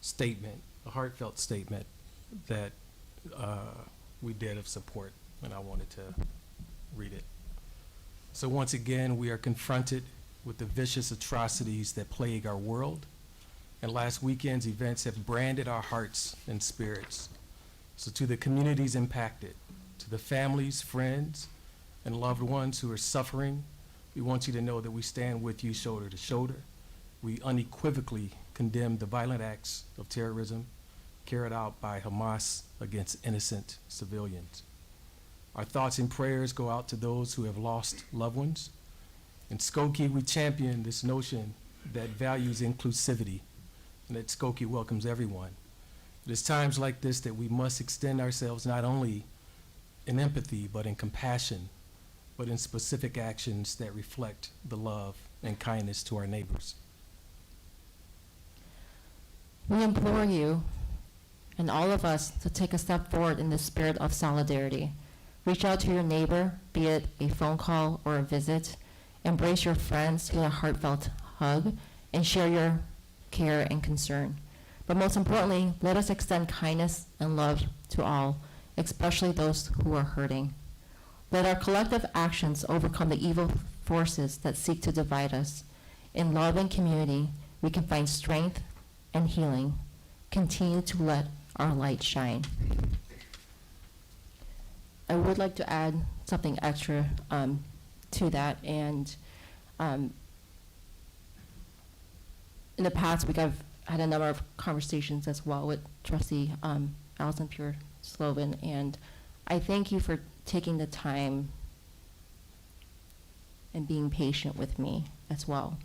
statement, a heartfelt statement that we did of support, and I wanted to read it. So once again, we are confronted with the vicious atrocities that plague our world, and last weekend's events have branded our hearts and spirits. So to the communities impacted, to the families, friends, and loved ones who are suffering, we want you to know that we stand with you shoulder to shoulder. We unequivocally condemn the violent acts of terrorism carried out by Hamas against innocent civilians. Our thoughts and prayers go out to those who have lost loved ones. In Skokie, we champion this notion that values inclusivity and that Skokie welcomes everyone. It is times like this that we must extend ourselves not only in empathy, but in compassion, but in specific actions that reflect the love and kindness to our neighbors. We implore you and all of us to take a step forward in the spirit of solidarity. Reach out to your neighbor, be it a phone call or a visit. Embrace your friends with a heartfelt hug and share your care and concern. But most importantly, let us extend kindness and love to all, especially those who are hurting. Let our collective actions overcome the evil forces that seek to divide us. In love and community, we can find strength and healing. Continue to let our light shine. I would like to add something extra to that, and in the past week I've had a number of conversations as well with Trustee Allison Pure-Slovan, and I thank you for taking the time and being patient with me as well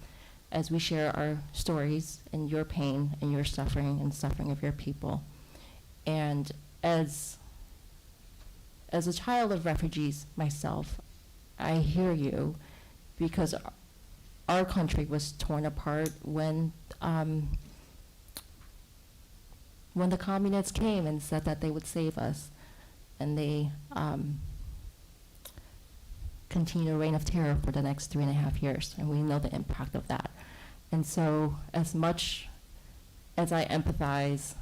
as we share our stories and your pain and your suffering and suffering of your people. And as a child of refugees myself, I hear you, because our country was torn apart when the communists came and said that they would save us, and they continued a reign of terror for the next 3.5 years, and we know the impact of that. And so, as much as I empathize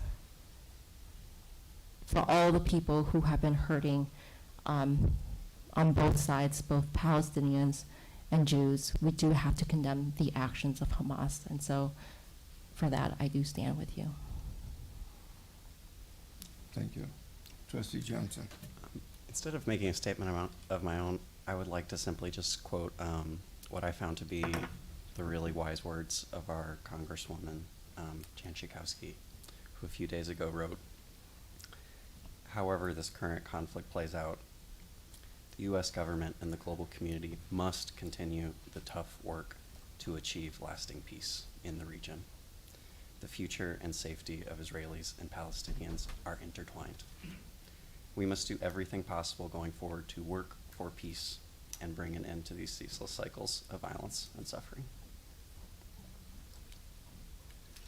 for all the people who have been hurting on both sides, both Palestinians and Jews, we do have to condemn the actions of Hamas. And so for that, I do stand with you. Thank you. Trustee Johnson. Instead of making a statement of my own, I would like to simply just quote what I found to be the really wise words of our Congresswoman, Jan Schakowsky, who a few days ago wrote, "However this current conflict plays out, the U.S. government and the global community must continue the tough work to achieve lasting peace in the region. The future and safety of Israelis and Palestinians are intertwined. We must do everything possible going forward to work for peace and bring an end to these ceaseless cycles of violence and suffering."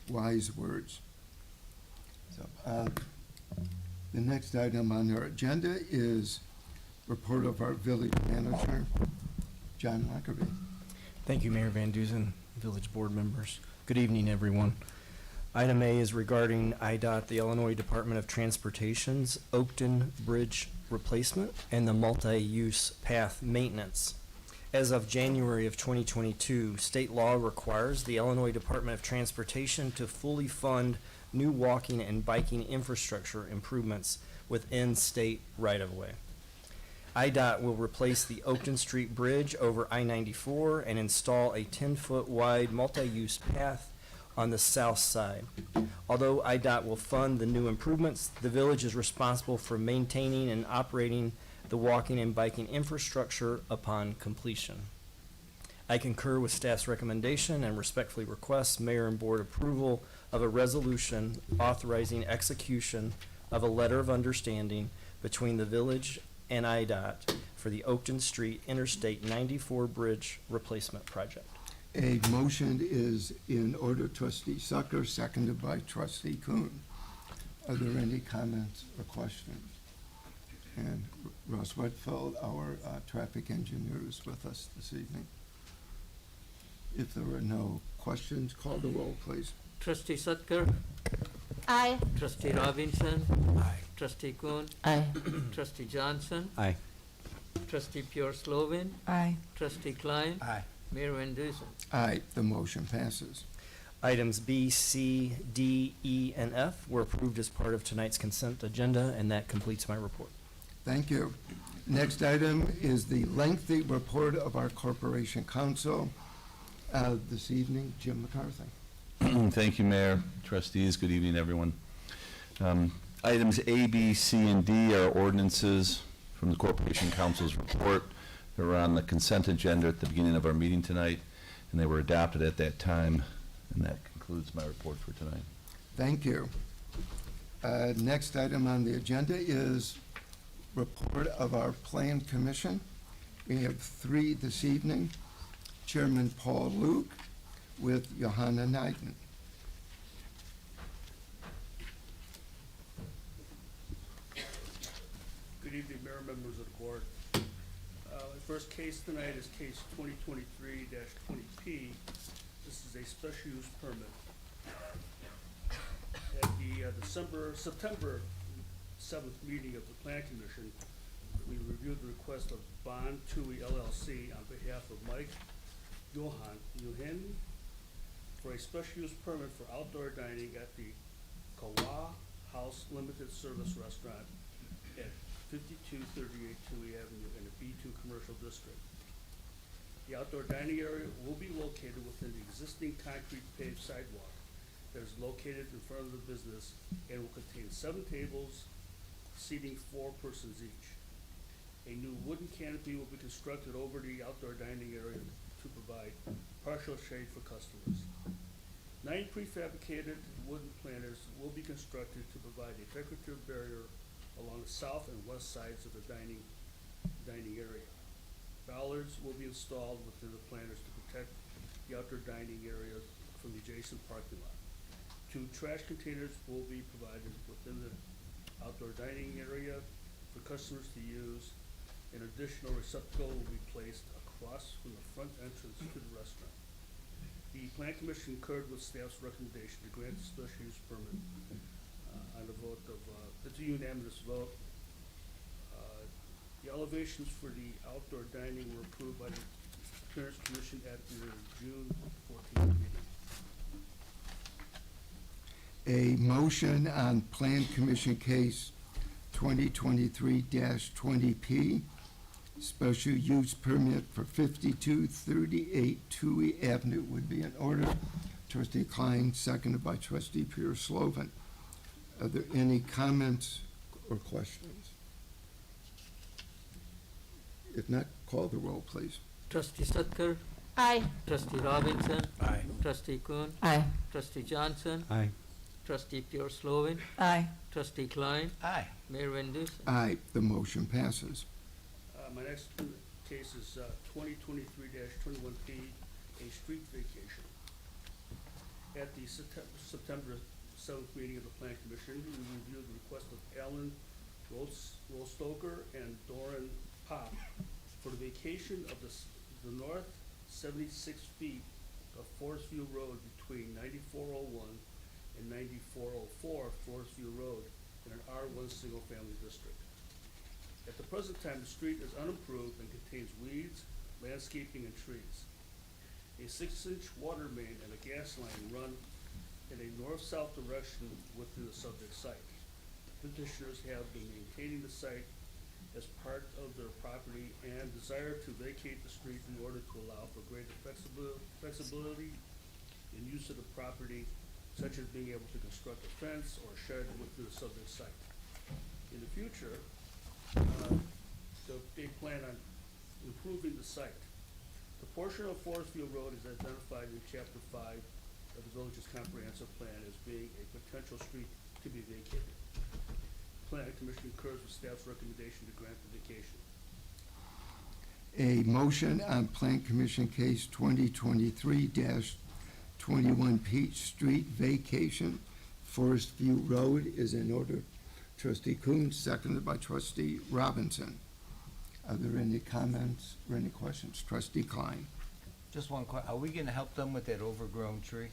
Wise words. So, the next item on our agenda is report of our village manager, John Lockerbie. Thank you, Mayor Van Duzen, village board members. Good evening, everyone. Item A is regarding IDOT, the Illinois Department of Transportation's Oakton Bridge replacement and the multi-use path maintenance. As of January of 2022, state law requires the Illinois Department of Transportation to fully fund new walking and biking infrastructure improvements within state right-of-way. IDOT will replace the Oakton Street Bridge over I-94 and install a 10-foot wide multi-use path on the south side. Although IDOT will fund the new improvements, the village is responsible for maintaining and operating the walking and biking infrastructure upon completion. I concur with staff's recommendation and respectfully request mayor and board approval of a resolution authorizing execution of a letter of understanding between the village and IDOT for the Oakton Street Interstate 94 Bridge Replacement Project. A motion is in order, Trustee Sucker, seconded by Trustee Kuhn. Are there any comments or questions? And Ross Whitfield, our traffic engineer, is with us this evening. If there are no questions, call the roll, please. Trustee Sutker? Aye. Trustee Robinson? Aye. Trustee Kuhn? Aye. Trustee Johnson? Aye. Trustee Pure Slovin? Aye. Trustee Klein? Aye. Mayor Van Dusen? Aye, the motion passes. Items B, C, D, E, and F were approved as part of tonight's consent agenda, and that completes my report. Thank you. Next item is the lengthy report of our corporation council. This evening, Jim McCarthy. Thank you, Mayor, trustees. Good evening, everyone. Items A, B, C, and D are ordinances from the Corporation Council's report. They were on the consent agenda at the beginning of our meeting tonight, and they were adopted at that time. And that concludes my report for tonight. Thank you. Next item on the agenda is report of our Plan Commission. We have three this evening. Chairman Paul Luke with Johanna Neiden. Good evening, Mayor, members of the board. The first case tonight is case 2023-20P. This is a special use permit. At the September 7th meeting of the Plan Commission, we reviewed the request of Bond Tui LLC on behalf of Mike Yuhan for a special use permit for outdoor dining at the Kawa House Limited Service Restaurant at 5238 Tui Avenue in the B2 Commercial District. The outdoor dining area will be located within the existing concrete paved sidewalk that is located in front of the business and will contain 7 tables, seating 4 persons each. A new wooden canopy will be constructed over the outdoor dining area to provide partial shade for customers. 9 prefabricated wooden planters will be constructed to provide a decorative barrier along the south and west sides of the dining area. Bollards will be installed within the planters to protect the outdoor dining area from the adjacent parking lot. 2 trash containers will be provided within the outdoor dining area for customers to use. An additional receptacle will be placed across from the front entrance to the restaurant. The Plan Commission concurred with staff's recommendation to grant the special use permit on a vote of, it's a unanimous vote. The elevations for the outdoor dining were approved by the Clearance Commission at their June 14th meeting. A motion on Plan Commission Case 2023-20P, special use permit for 5238 Tui Avenue would be in order. Trustee Klein, seconded by Trustee Pierce Slovan. Are there any comments or questions? If not, call the roll, please. Trustee Sutker? Aye. Trustee Robinson? Aye. Trustee Kuhn? Aye. Trustee Johnson? Aye. Trustee Pure Slovan? Aye. Trustee Klein? Aye. Mayor Van Dusen? Aye, the motion passes. My next case is 2023-21P, a street vacation. At the September 7th meeting of the Plan Commission, we reviewed the request of Alan Rolstoker and Doran Pop for the vacation of the north 76 feet of Forest View Road between 9401 and 9404 Forest View Road in an R1 single-family district. At the present time, the street is unimproved and contains weeds, landscaping, and trees. A 6-inch water main and a gas line run in a north-south direction within the subject site. Petitioners have been maintaining the site as part of their property and desire to vacate the street in order to allow for greater flexibility in use of the property, such as being able to construct a fence or a shed within the subject site. In the future, they plan on improving the site. The portion of Forest View Road is identified in Chapter 5 of the village's comprehensive plan as being a potential street to be vacated. Planning Commission concurs with staff's recommendation to grant the vacation. A motion on Plan Commission Case 2023-21 Peach Street vacation, Forest View Road is in order. Trustee Kuhn, seconded by Trustee Robinson. Are there any comments or any questions? Trustee Klein. Just one question. Are we gonna help them with that overgrown tree?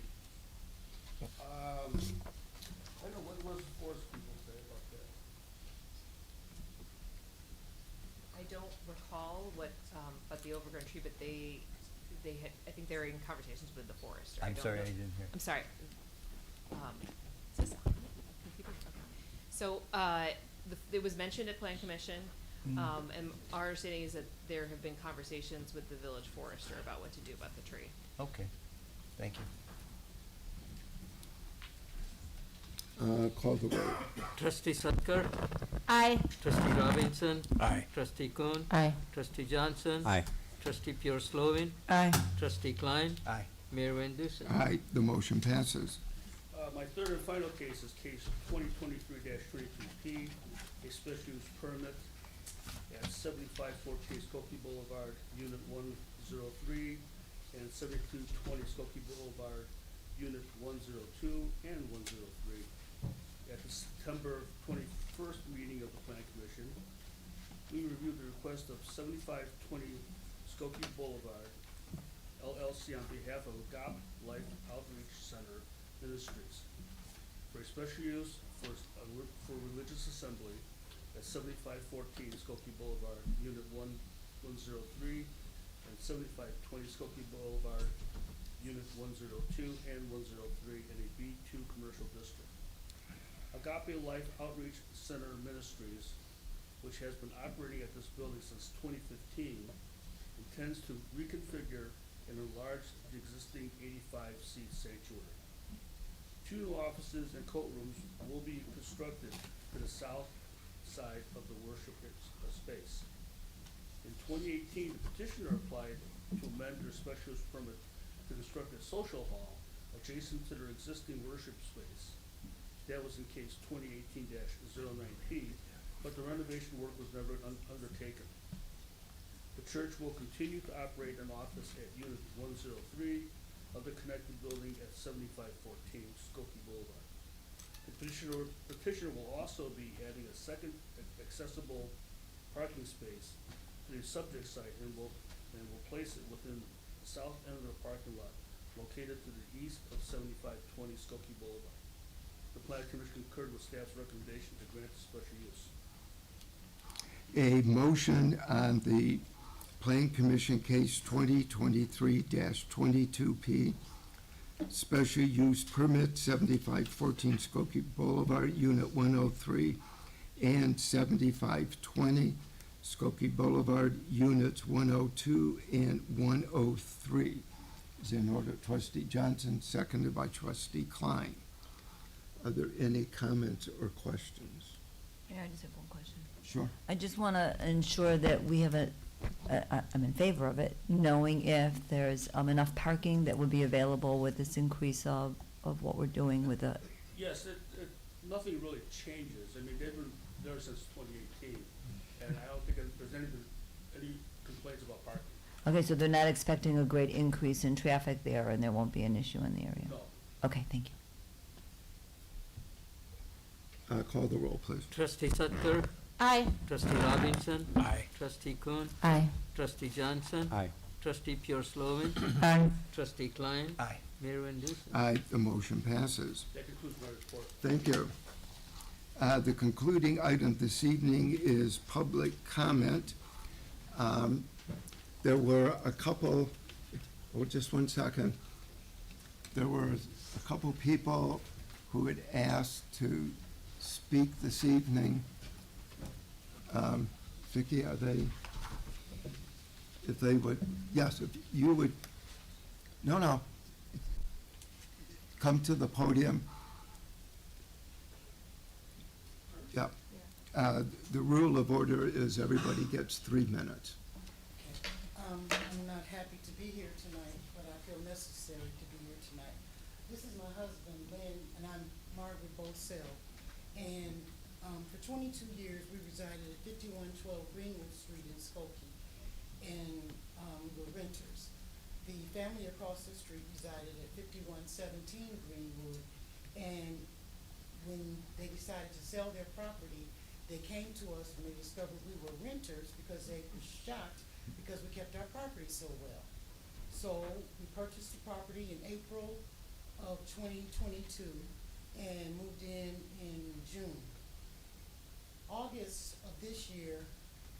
I don't know, what does the forest people say about that? I don't recall what, about the overgrown tree, but they had, I think they were in conversations with the forester. I'm don't sorry, know. I didn't hear. I'm sorry. Is this on? Computer? Okay. So, it was mentioned at Plan Commission, and our understanding is that there have been conversations with the village forester about what to do about the tree. Okay, thank you. Call the roll. Trustee Sutker? Aye. Trustee Robinson? Aye. Trustee Kuhn? Aye. Trustee Johnson? Aye. Trustee Pure Slovan? Aye. Trustee Klein? Aye. Mayor Van Dusen? Aye, the motion passes. My third and final case is case 2023-22P, a special use permit at 7514 Skokie Boulevard, Unit 103, and 7220 Skokie Boulevard, Unit 102 and 103. At the September 21st meeting of the Plan Commission, we reviewed the request of 7520 Skokie Boulevard, LLC, on behalf of AGAP Life Outreach Center Ministries for a special use for religious assembly at 7514 Skokie Boulevard, Unit 103, and 7520 Skokie Boulevard, Unit 102 and 103 in a B2 commercial district. Agape Life Outreach Center Ministries, which has been operating at this building since 2015, intends to reconfigure and enlarge the existing 85-seat sanctuary. 2 new offices and courtrooms will be constructed to the south side of the worship space. In 2018, the petitioner applied to amend their special use permit to construct a social hall adjacent to their existing worship space. That was in case 2018-09P, but the renovation work was never undertaken. The church will continue to operate an office at Unit 103 of the connected building at 7514 Skokie Boulevard. The petitioner will also be adding a second accessible parking space to the subject site and will place it within the south end of the parking lot located to the east of 7520 Skokie Boulevard. The Planning Commission concurred with staff's recommendation to grant the special use. A motion on the Plan Commission Case 2023-22P, Special Use Permit 7514 Skokie Boulevard, Unit 103, and 7520 Skokie Boulevard, Units 102 and 103. Is in order. Trustee Johnson, seconded by Trustee Klein. Are there any comments or questions? Mayor, I just have one question. Sure. I just want to ensure that we have I'm in favor of it, knowing if there's enough parking that would be available with this increase of what we're doing with the, Yes, nothing really changes. I mean, they've been there since 2018, and I don't think there's any complaints about parking. okay, so they're not expecting a great increase in traffic there, and there won't be an issue in the area? No. Okay, thank you. Call the roll, please. Trustee Sutker? Aye. Trustee Robinson? Aye. Trustee Kuhn? Aye. Trustee Johnson? Aye. Trustee Pure Slovan? Aye. Trustee Klein? Aye. Mayor Van Dusen? Aye, the motion passes. That concludes my report. Thank you. The concluding item this evening is public comment. There were a couple, just one second. There were a couple people who had asked to speak this evening. Vicki, are they, if they would, yes, if you would, no, come to the podium. Yeah. The rule of order is everybody gets 3 minutes. I'm not happy to be here tonight, but I feel necessary to be here tonight. This is my husband, Lynn, and I'm Margaret Bosell. And for 22 years, we resided at 5112 Greenwood Street in Skokie, and we were renters. The family across the street resided at 5117 Greenwood, and when they decided to sell their property, they came to us when they discovered we were renters because they were shocked because we kept our property so well. So we purchased the property in April of 2022 and moved in June. August of this year,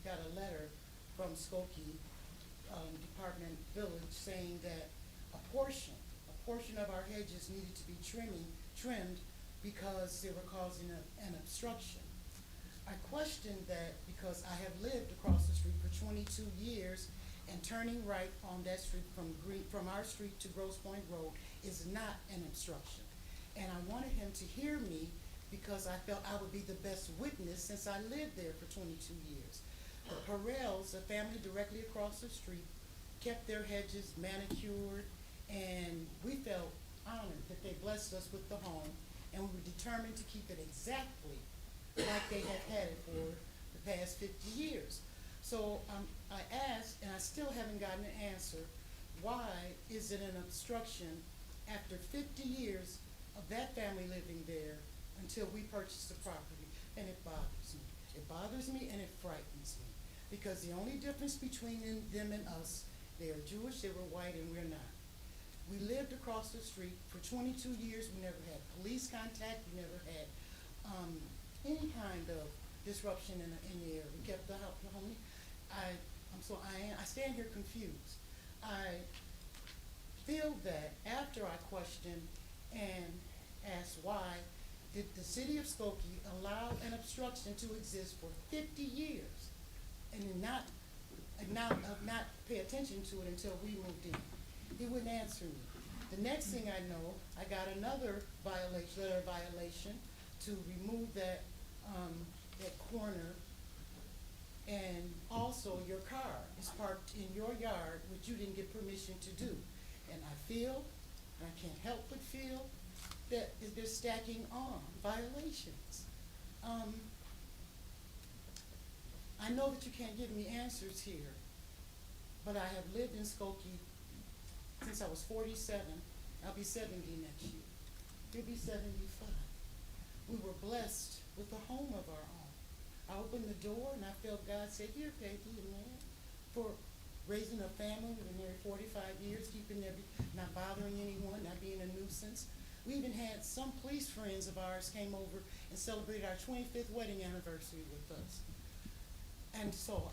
got a letter from Skokie Department Village saying that a portion of our hedges needed to be trimmed because they were causing an obstruction. I questioned that because I have lived across the street for 22 years, and turning right on that street from our street to Grosse Pointe Road is not an obstruction. And I wanted him to hear me because I felt I would be the best witness since I lived there for 22 years. The Perrells, a family directly across the street, kept their hedges manicured, and we felt honored that they blessed us with the home, and we were determined to keep it exactly like they have had it for the past 50 years. So I asked, and I still haven't gotten an answer, why is it an obstruction after 50 years of that family living there until we purchased the property? And it bothers me. It bothers me and it frightens me, because the only difference between them and us, they are Jewish, they were white, and we're not. We lived across the street for 22 years. We never had police contact. We never had any kind of disruption in the area. We kept the home. I stand here confused. I feel that after I questioned and asked why, did the city of Skokie allow an obstruction to exist for 50 years and not pay attention to it until we moved in? He wouldn't answer me. The next thing I know, I got another letter of violation to remove that corner, and also your car is parked in your yard, which you didn't get permission to do. And I feel, and I can't help but feel, that they're stacking on violations. I know that you can't give me answers here, but I have lived in Skokie since I was 47. I'll be 70 next year. You'll be 75. We were blessed with a home of our own. I opened the door and I felt God say, "Here, Peggy, man, for raising a family. We've been married 45 years, not bothering anyone, not being a nuisance." We even had some police friends of ours came over and celebrated our 25th wedding anniversary with us. And so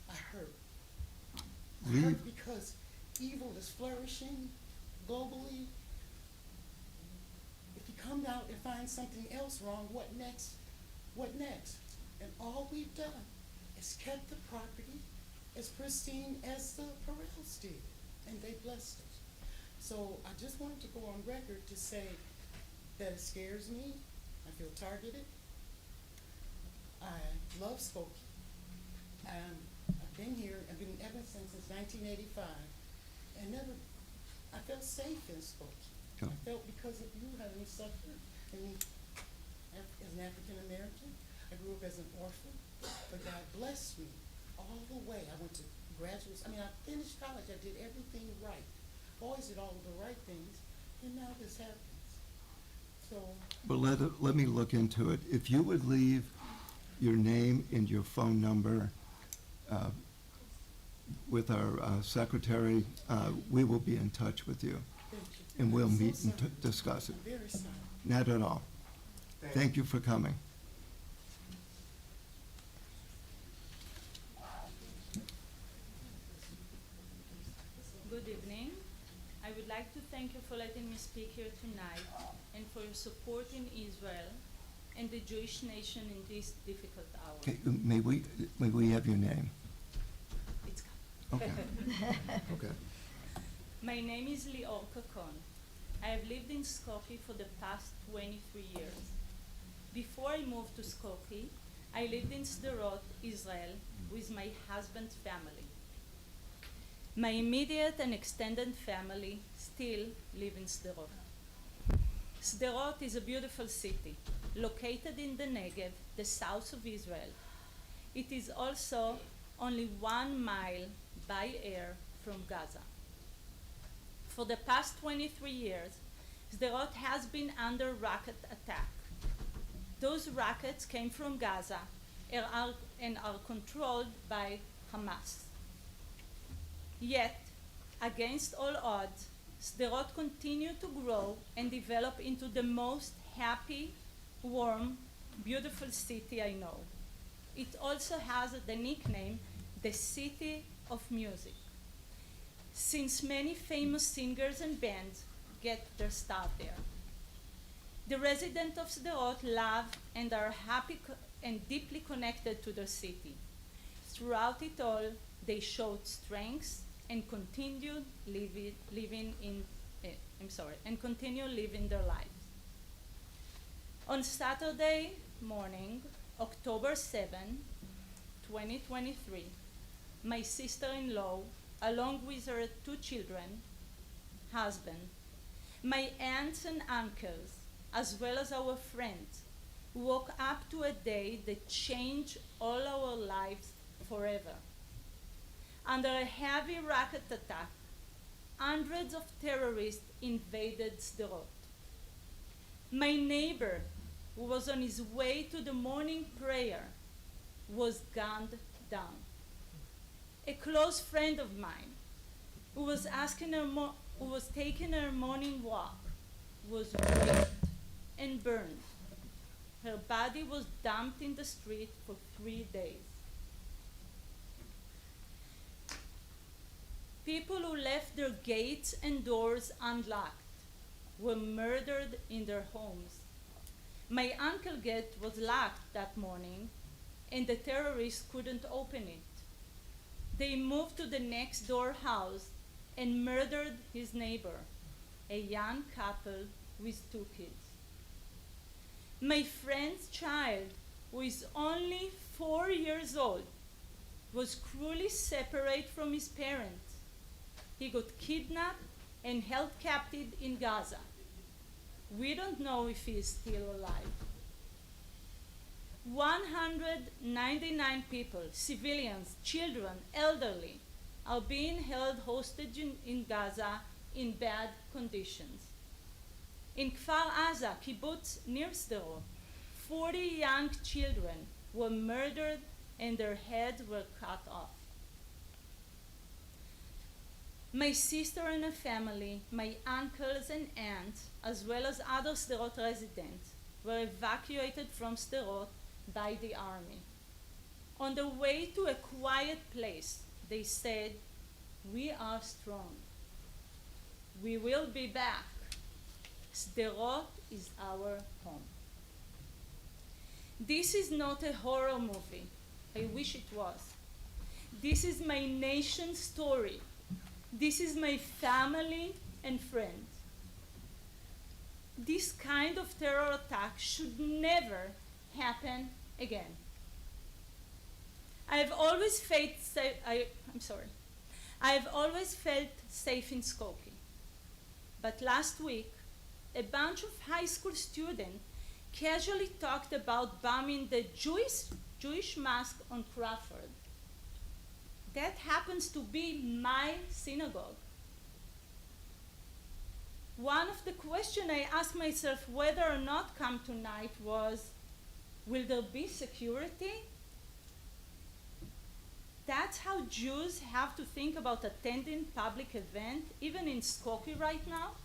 I hurt. I Leave. hurt because evil is flourishing globally. If you come out and find something else wrong, what next? What next? And all we've done is kept the property as pristine as the Perels did, and they blessed us. So I just wanted to go on record to say that it scares me. I feel targeted. I love Skokie. I've been here, I've been in Evanston since 1985, and I felt safe in Skokie. Yeah. I felt because of you having suffered, and as an African American, I grew up as an orphan, but God blessed me all the way. I went to graduate, I finished college, I did everything right. Always did all of the right things, and now this happens. So. Well, let me look into it. If you would leave your name and your phone number with our secretary, we will be in touch with you. Thank you. And we'll I'm so meet and sorry. discuss it. I'm very sorry. Not at all. Thank you for coming. Good evening. I would like to thank you for letting me speak here tonight and for your support in Israel and the Jewish nation in this difficult hour. Okay, may we have your name? It's Okay. Okay. My name is Lior Kakon. I have lived in Skopje for the past 23 years. Before I moved to Skopje, I lived in Sderot, Israel, with my husband's family. My immediate and extended family still live in Sderot. Sderot is a beautiful city, located in the Negev, the south of Israel. It is also only 1 mile by air from Gaza. For the past 23 years, Sderot has been under rocket attack. Those rockets came from Gaza and are controlled by Hamas. Yet, against all odds, Sderot continued to grow and develop into the most happy, warm, beautiful city I know. It also has the nickname, the City of Music, since many famous singers and bands get their start there. The residents of Sderot love and are happy and deeply connected to their city. Throughout it all, they showed strength and continued living their lives. On Saturday morning, October 7, 2023, my sister-in-law, along with her 2 children, husband, my aunts and uncles, as well as our friends, woke up to a day that changed all our lives forever. Under a heavy rocket attack, hundreds of terrorists invaded Sderot. My neighbor, who was on his way to the morning prayer, was gunned down. A close friend of mine, who was taking her morning walk, was raped and burned. Her body was dumped in the street for 3 days. People who left their gates and doors unlocked were murdered in their homes. My uncle's gate was locked that morning, and the terrorists couldn't open it. They moved to the next door house and murdered his neighbor, a young couple with 2 kids. My friend's child, who is only 4 years old, was cruelly separated from his parents. He got kidnapped and held captive in Gaza. We don't know if he is still alive. 199 people, civilians, children, elderly, are being held hostage in Gaza in bad conditions. In Kfar Aza, kibbutz near Sderot, 40 young children were murdered and their heads were cut off. My sister and her family, my uncles and aunts, as well as other Sderot residents, were evacuated from Sderot by the army. On the way to a quiet place, they said, "We are strong. We will be back. Sderot is our home." This is not a horror movie. I wish it was. This is my nation's story. This is my family and friends. This kind of terror attack should never happen again. I have always felt safe in Skokie. But last week, a bunch of high school students casually talked about bombing the Jewish mosque on Crawford. That happens to be my synagogue. One of the questions I asked myself whether or not come tonight was, will there be security? That's how Jews have to think about attending public event, even in Skokie right now?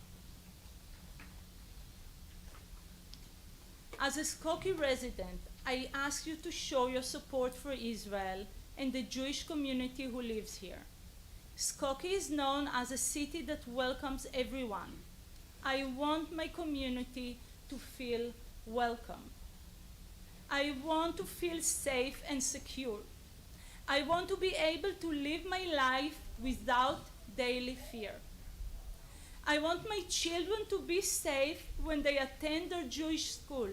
As a Skokie resident, I ask you to show your support for Israel and the Jewish community who lives here. Skokie is known as a city that welcomes everyone. I want my community to feel welcome. I want to feel safe and secure. I want to be able to live my life without daily fear. I want my children to be safe when they attend their Jewish school.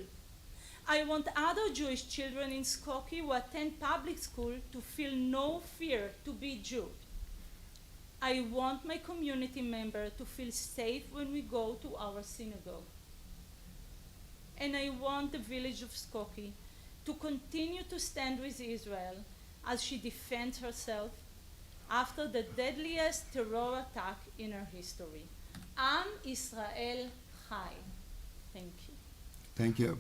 I want other Jewish children in Skokie who attend public school to feel no fear to be Jew. I want my community member to feel safe when we go to our synagogue. And I want the village of Skokie to continue to stand with Israel as she defends herself after the deadliest terror attack in her history. Am Israel Chai. Thank you. Thank you.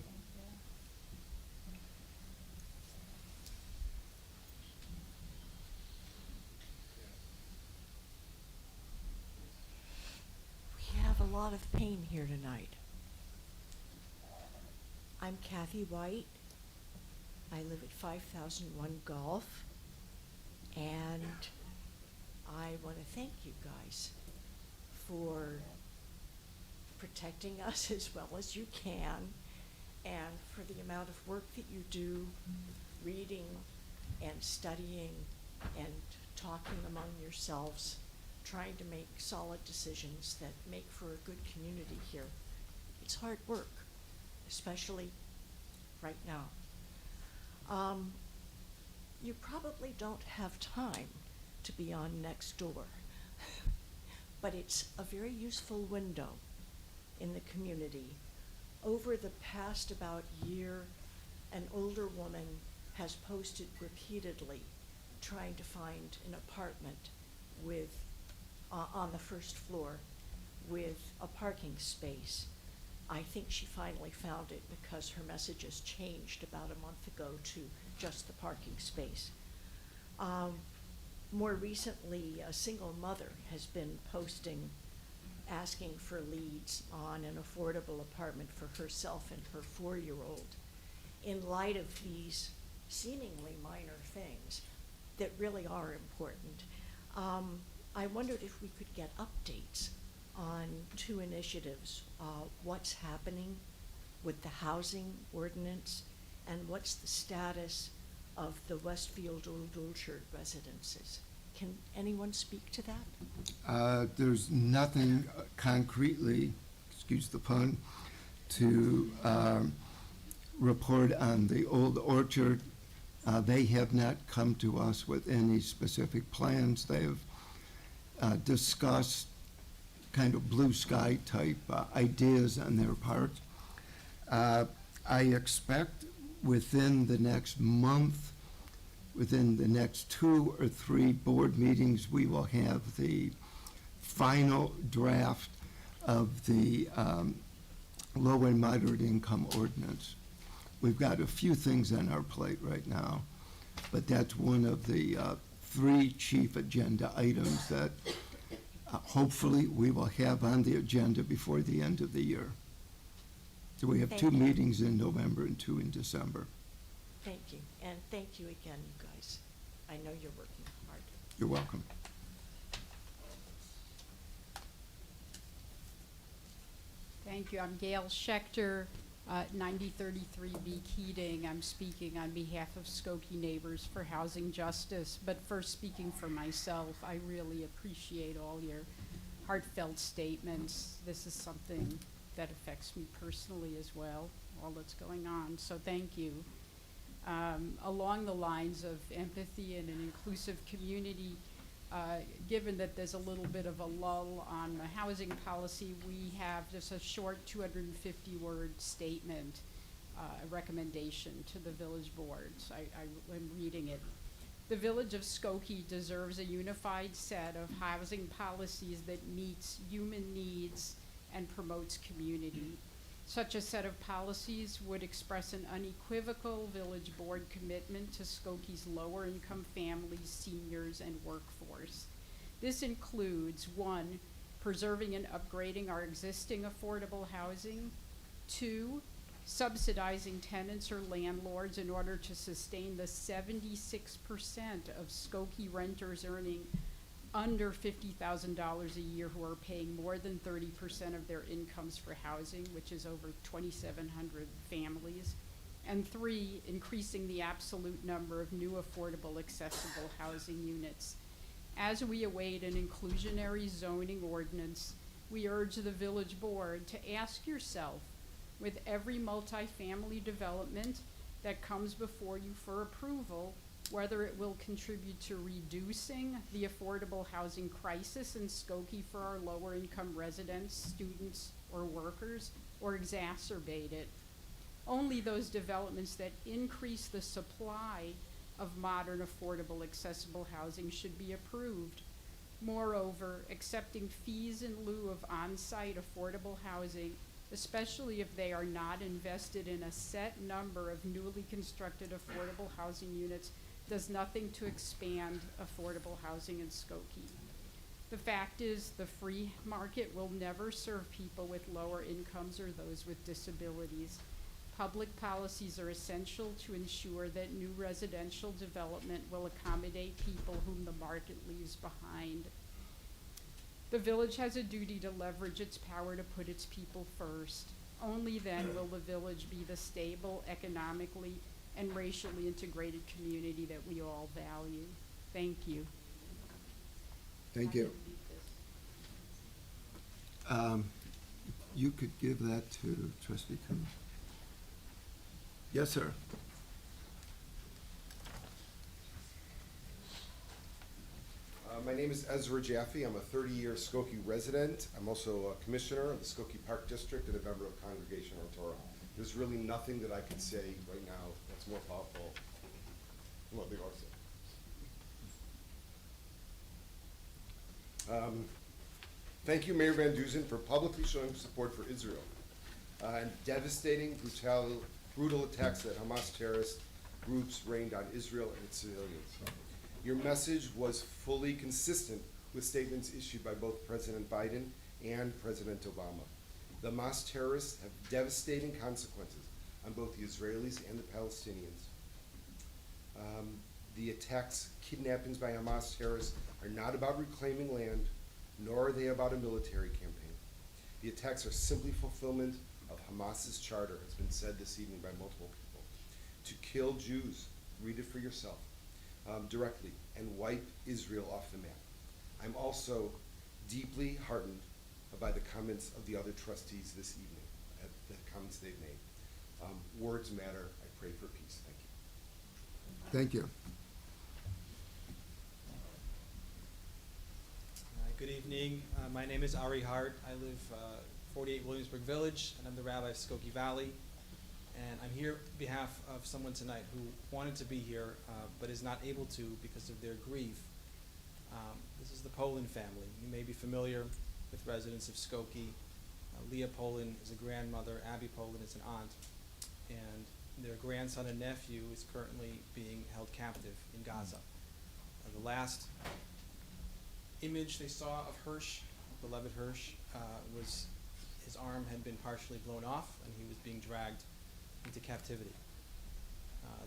We have a lot of pain here tonight. I'm Kathy White. I live at 5001 Gulf, and I want to thank you guys for protecting us as well as you can, and for the amount of work that you do, reading and studying and talking among yourselves, trying to make solid decisions that make for a good community here. It's hard work, especially right now. You probably don't have time to be on Nextdoor, but it's a very useful window in the community. Over the past about year, an older woman has posted repeatedly trying to find an apartment with, on the first floor with a parking space. I think she finally found it because her messages changed about a month ago to just the parking space. More recently, a single mother has been posting, asking for leads on an affordable apartment for herself and her 4-year-old. In light of these seemingly minor things that really are important, I wondered if we could get updates on 2 initiatives, what's happening with the housing ordinance and what's the status of the Westfield Old Orchard residences. Can anyone speak to that? There's nothing concretely, excuse the pun, to report on the Old Orchard. They have not come to us with any specific plans. They have discussed kind of blue sky type ideas on their part. I expect within the next month, within the next 2 or 3 board meetings, we will have the final draft of the low and moderate income ordinance. We've got a few things on our plate right now, but that's one of the 3 chief agenda items that hopefully we will have on the agenda before the end of the year. So we have Thank 2 you. meetings in November and 2 in December. Thank you, and thank you again, you guys. I know you're working hard. You're welcome. Thank you. I'm Gail Schechter, 9033B Keating. I'm speaking on behalf of Skokie Neighbors for Housing Justice. But first, speaking for myself, I really appreciate all your heartfelt statements. This is something that affects me personally as well, all that's going on. So thank you. Along the lines of empathy and an inclusive community, given that there's a little bit of a lull on the housing policy, we have just a short 250-word statement, a recommendation to the village boards. I am reading it. The village of Skokie deserves a unified set of housing policies that meets human needs and promotes community. Such a set of policies would express an unequivocal village board commitment to Skokie's lower income families, seniors, and workforce. This includes 1, preserving and upgrading our existing affordable housing, 2, subsidizing tenants or landlords in order to sustain the 76% of Skokie renters earning under $50,000 a year who are paying more than 30% of their incomes for housing, which is over 2,700 families. And 3, increasing the absolute number of new affordable accessible housing units. As we await an inclusionary zoning ordinance, we urge the village board to ask yourself, with every multifamily development that comes before you for approval, whether it will contribute to reducing the affordable housing crisis in Skokie for our lower income residents, students, or workers, or exacerbate it. Only those developments that increase the supply of modern, affordable, accessible housing should be approved. Moreover, accepting fees in lieu of on-site affordable housing, especially if they are not invested in a set number of newly constructed affordable housing units, does nothing to expand affordable housing in Skokie. The fact is, the free market will never serve people with lower incomes or those with disabilities. Public policies are essential to ensure that new residential development will accommodate people whom the market leaves behind. The village has a duty to leverage its power to put its people first. Only then will the village be the stable, economically, and racially integrated community that we all value. Thank you. Thank you. You could give that to Trustee Kuhn. Yes, sir. My name is Ezra Jaffe. I'm a 30-year Skokie resident. I'm also a commissioner of the Skokie Park District and a member of Congregation of Torah. There's really nothing that I could say right now that's more powerful than what they are saying. Thank you, Mayor Van Duzen, for publicly showing support for Israel and devastating, brutal attacks that Hamas terrorist groups rained on Israel and its civilians. Your message was fully consistent with statements issued by both President Biden and President Obama. The Hamas terrorists have devastating consequences on both the Israelis and the Palestinians. The attacks, kidnappings by Hamas terrorists are not about reclaiming land, nor are they about a military campaign. The attacks are simply fulfillment of Hamas's charter, it's been said this evening by multiple people, to kill Jews, read it for yourself, directly, and wipe Israel off the map. I'm also deeply heartened by the comments of the other trustees this evening, the comments they've made. Words matter. I pray for peace. Thank you. Thank you. Good evening. My name is Ari Hart. I live 48 Williamsburg Village, and I'm the rabbi of Skokie Valley. And I'm here on behalf of someone tonight who wanted to be here but is not able to because of their grief. This is the Poland family. You may be familiar with residents of Skokie. Leah Poland is a grandmother, Abby Poland is an aunt, and their grandson and nephew is currently being held captive in Gaza. The last image they saw of Hirsch, beloved Hirsch, was his arm had been partially blown off and he was being dragged into captivity.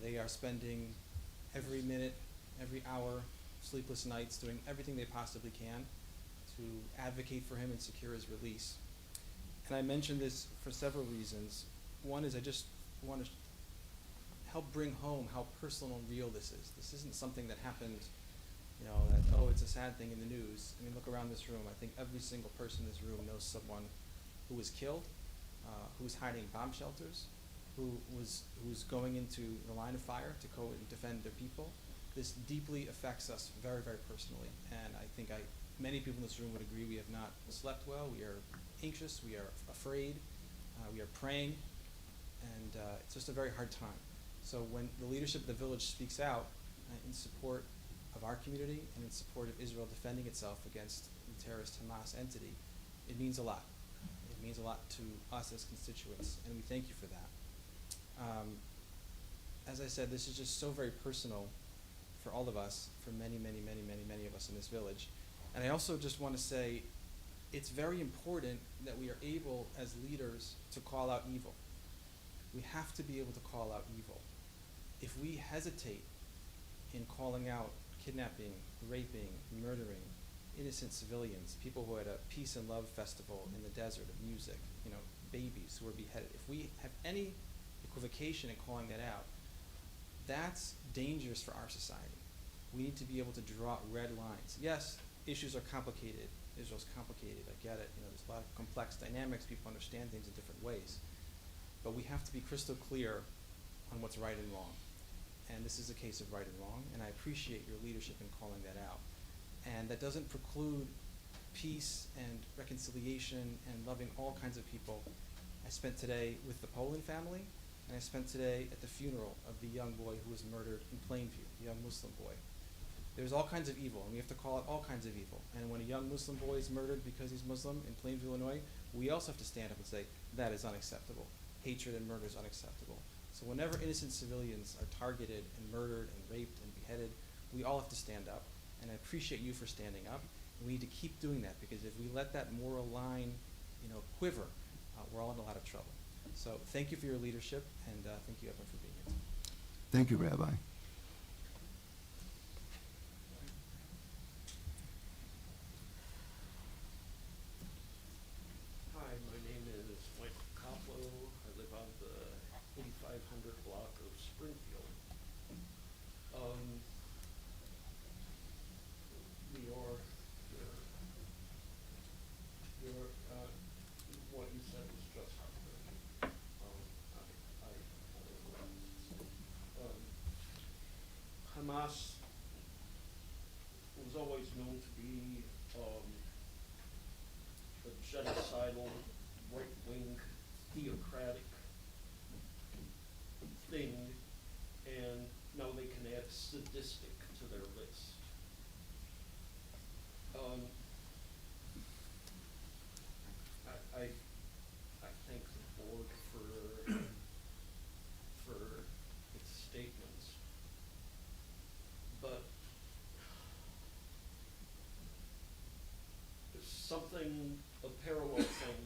They They are spending every minute, every hour, sleepless nights, doing everything they possibly can to advocate for him and secure his release. And I mention this for several reasons. One is I just want to help bring home how personal and real this is. This isn't something that happened, you know, that, oh, it's a sad thing in the news. I mean, look around this room. I think every single person in this room knows someone who was killed, who was hiding in bomb shelters, who was going into the line of fire to go and defend their people. This deeply affects us very, very personally. And I think many people in this room would agree we have not slept well. We are anxious. We are afraid. We are praying. And it's just a very hard time. So when the leadership of the village speaks out in support of our community and in support of Israel defending itself against the terrorist Hamas entity, it means a lot. It means a lot to us as constituents, and we thank you for that. As I said, this is just so very personal for all of us, for many, many, many, many, many of us in this village. And I also just want to say it's very important that we are able as leaders to call out evil. We have to be able to call out evil. If we hesitate in calling out kidnapping, raping, murdering innocent civilians, people who had a peace and love festival in the desert of music, you know, babies who were beheaded, if we have any equivocation in calling that out, that's dangerous for our society. We need to be able to draw red lines. Yes, issues are complicated. Israel's complicated. I get it. You know, there's a lot of complex dynamics. People understand things in different ways. But we have to be crystal clear on what's right and wrong. And this is a case of right and wrong, and I appreciate your leadership in calling that out. And that doesn't preclude peace and reconciliation and loving all kinds of people. I spent today with the Poland family, and I spent today at the funeral of the young boy who was murdered in Plainview, the young Muslim boy. There's all kinds of evil, and we have to call out all kinds of evil. And when a young Muslim boy is murdered because he's Muslim in Plainview, Illinois, we also have to stand up and say, that is unacceptable. Hatred and murder is unacceptable. So whenever innocent civilians are targeted and murdered and raped and beheaded, we all have to stand up. And I appreciate you for standing up. And we need to keep doing that, because if we let that moral line, you know, quiver, we're all in a lot of trouble. So thank you for your leadership, and thank you everyone for being here. Thank you, Rabbi. Hi, my name is Michael Koplow. I live on the 8500 block of Springfield. What you said was just heartbreaking. Hamas was always known to be a genocidal, right-wing, theocratic thing, and now they can add sadistic to their list. I thank the board for its statements, but there's something, a parallel thing,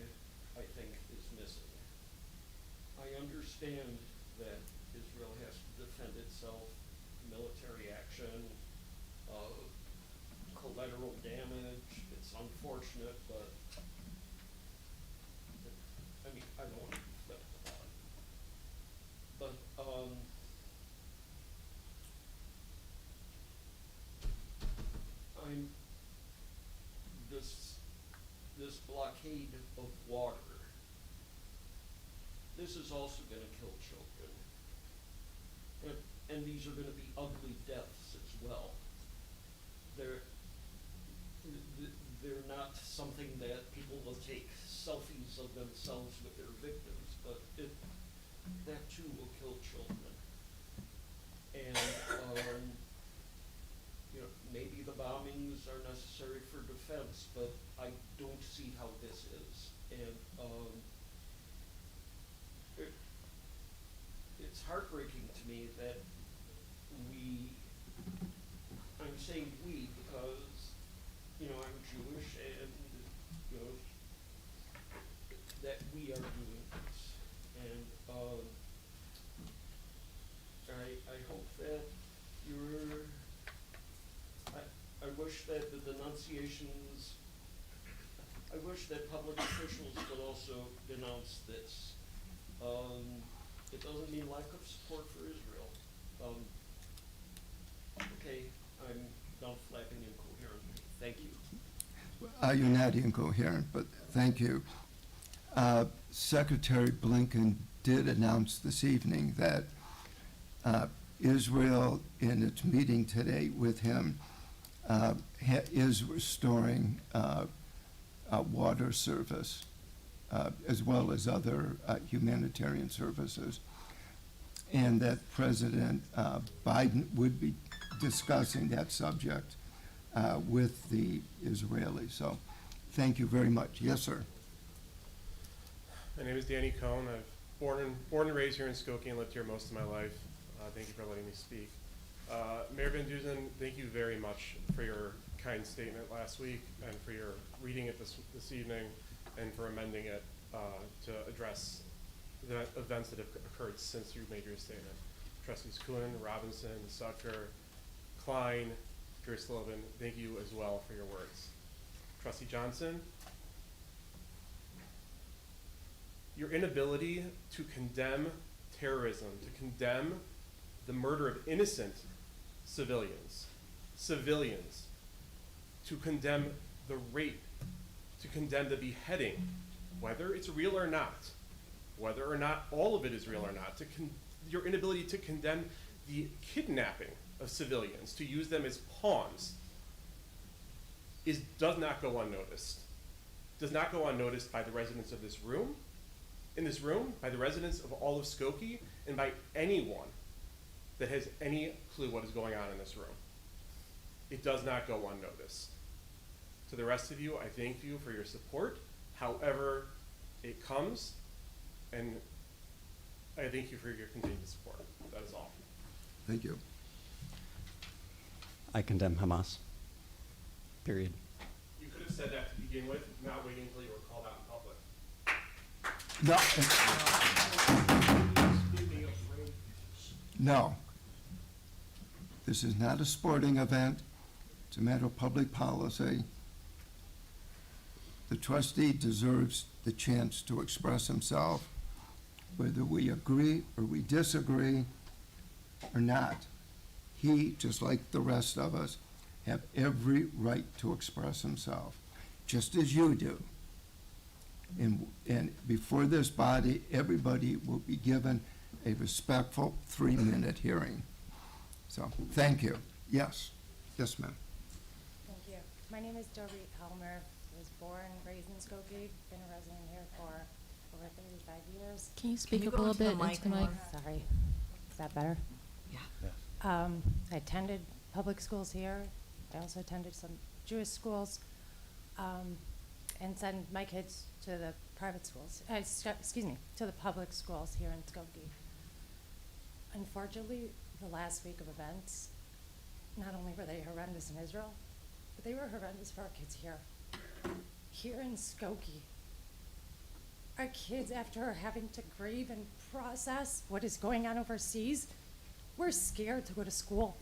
I think, is missing. I understand that Israel has to defend itself, military action, collateral damage. It's unfortunate, but I mean, I don't want to be flippant about it. But this blockade of water, this is also going to kill children. And these are going to be ugly deaths as well. They're not something that people will take selfies of themselves with their victims, but that too will kill children. And you know, maybe the bombings are necessary for defense, but I don't see how this is. And it's heartbreaking to me that I'm saying we because, you know, I'm Jewish, and, you know, that we are doing this. And I wish that the denunciations, I wish that public officials would also denounce this. It doesn't mean lack of support for Israel. Okay, I'm done flapping incoherently. Thank you. You're not incoherent, but thank you. Secretary Blinken did announce this evening that Israel, in its meeting today with him, is restoring water service, as well as other humanitarian services, and that President Biden would be discussing that subject with the Israelis. So thank you very much. Yes, sir. My name is Danny Cohn. I've born and raised here in Skokie and lived here most of my life. Thank you for letting me speak. Mayor Van Duzen, thank you very much for your kind statement last week and for your reading it this evening and for amending it to address the events that have occurred since you made your statement. Trustees Kuhn, Robinson, Sucker, Klein, Gersleben, thank you as well for your words. Trustee Johnson, your inability to condemn terrorism, to condemn the murder of innocent civilians, to condemn the rape, to condemn the beheading, whether it's real or not, whether or not all of it is real or not, your inability to condemn the kidnapping of civilians, to use them as pawns, does not go unnoticed. Does not go unnoticed by the residents of this room, by the residents of all of Skokie, and by anyone that has any clue what is going on in this room. It does not go unnoticed. To the rest of you, I thank you for your support, however it comes, and I thank you for your continued support. That is all. Thank you. I condemn Hamas. Period. You could have said that to begin with, not waiting until you were called out in public. No. This is not a sporting event. It's a matter of public policy. The trustee deserves the chance to express himself, whether we agree or we disagree or not. He, just like the rest of us, have every right to express himself, just as you do. And before this body, everybody will be given a respectful 3-minute hearing. So, thank you. Yes. Yes, ma'am. Thank you. My name is Dorit Helmer. I was born, raised in Skokie, been a resident here for over 35 years. Can you speak up a little bit into the mic? Sorry. Is that better? Yeah. I attended public schools here. I also attended some Jewish schools, and send my kids to the private schools, to the public schools here in Skokie. Unfortunately, the last week of events, not only were they horrendous in Israel, but they were horrendous for our kids here. Here in Skokie, our kids, after having to grieve and process what is going on overseas, we're scared to go to school.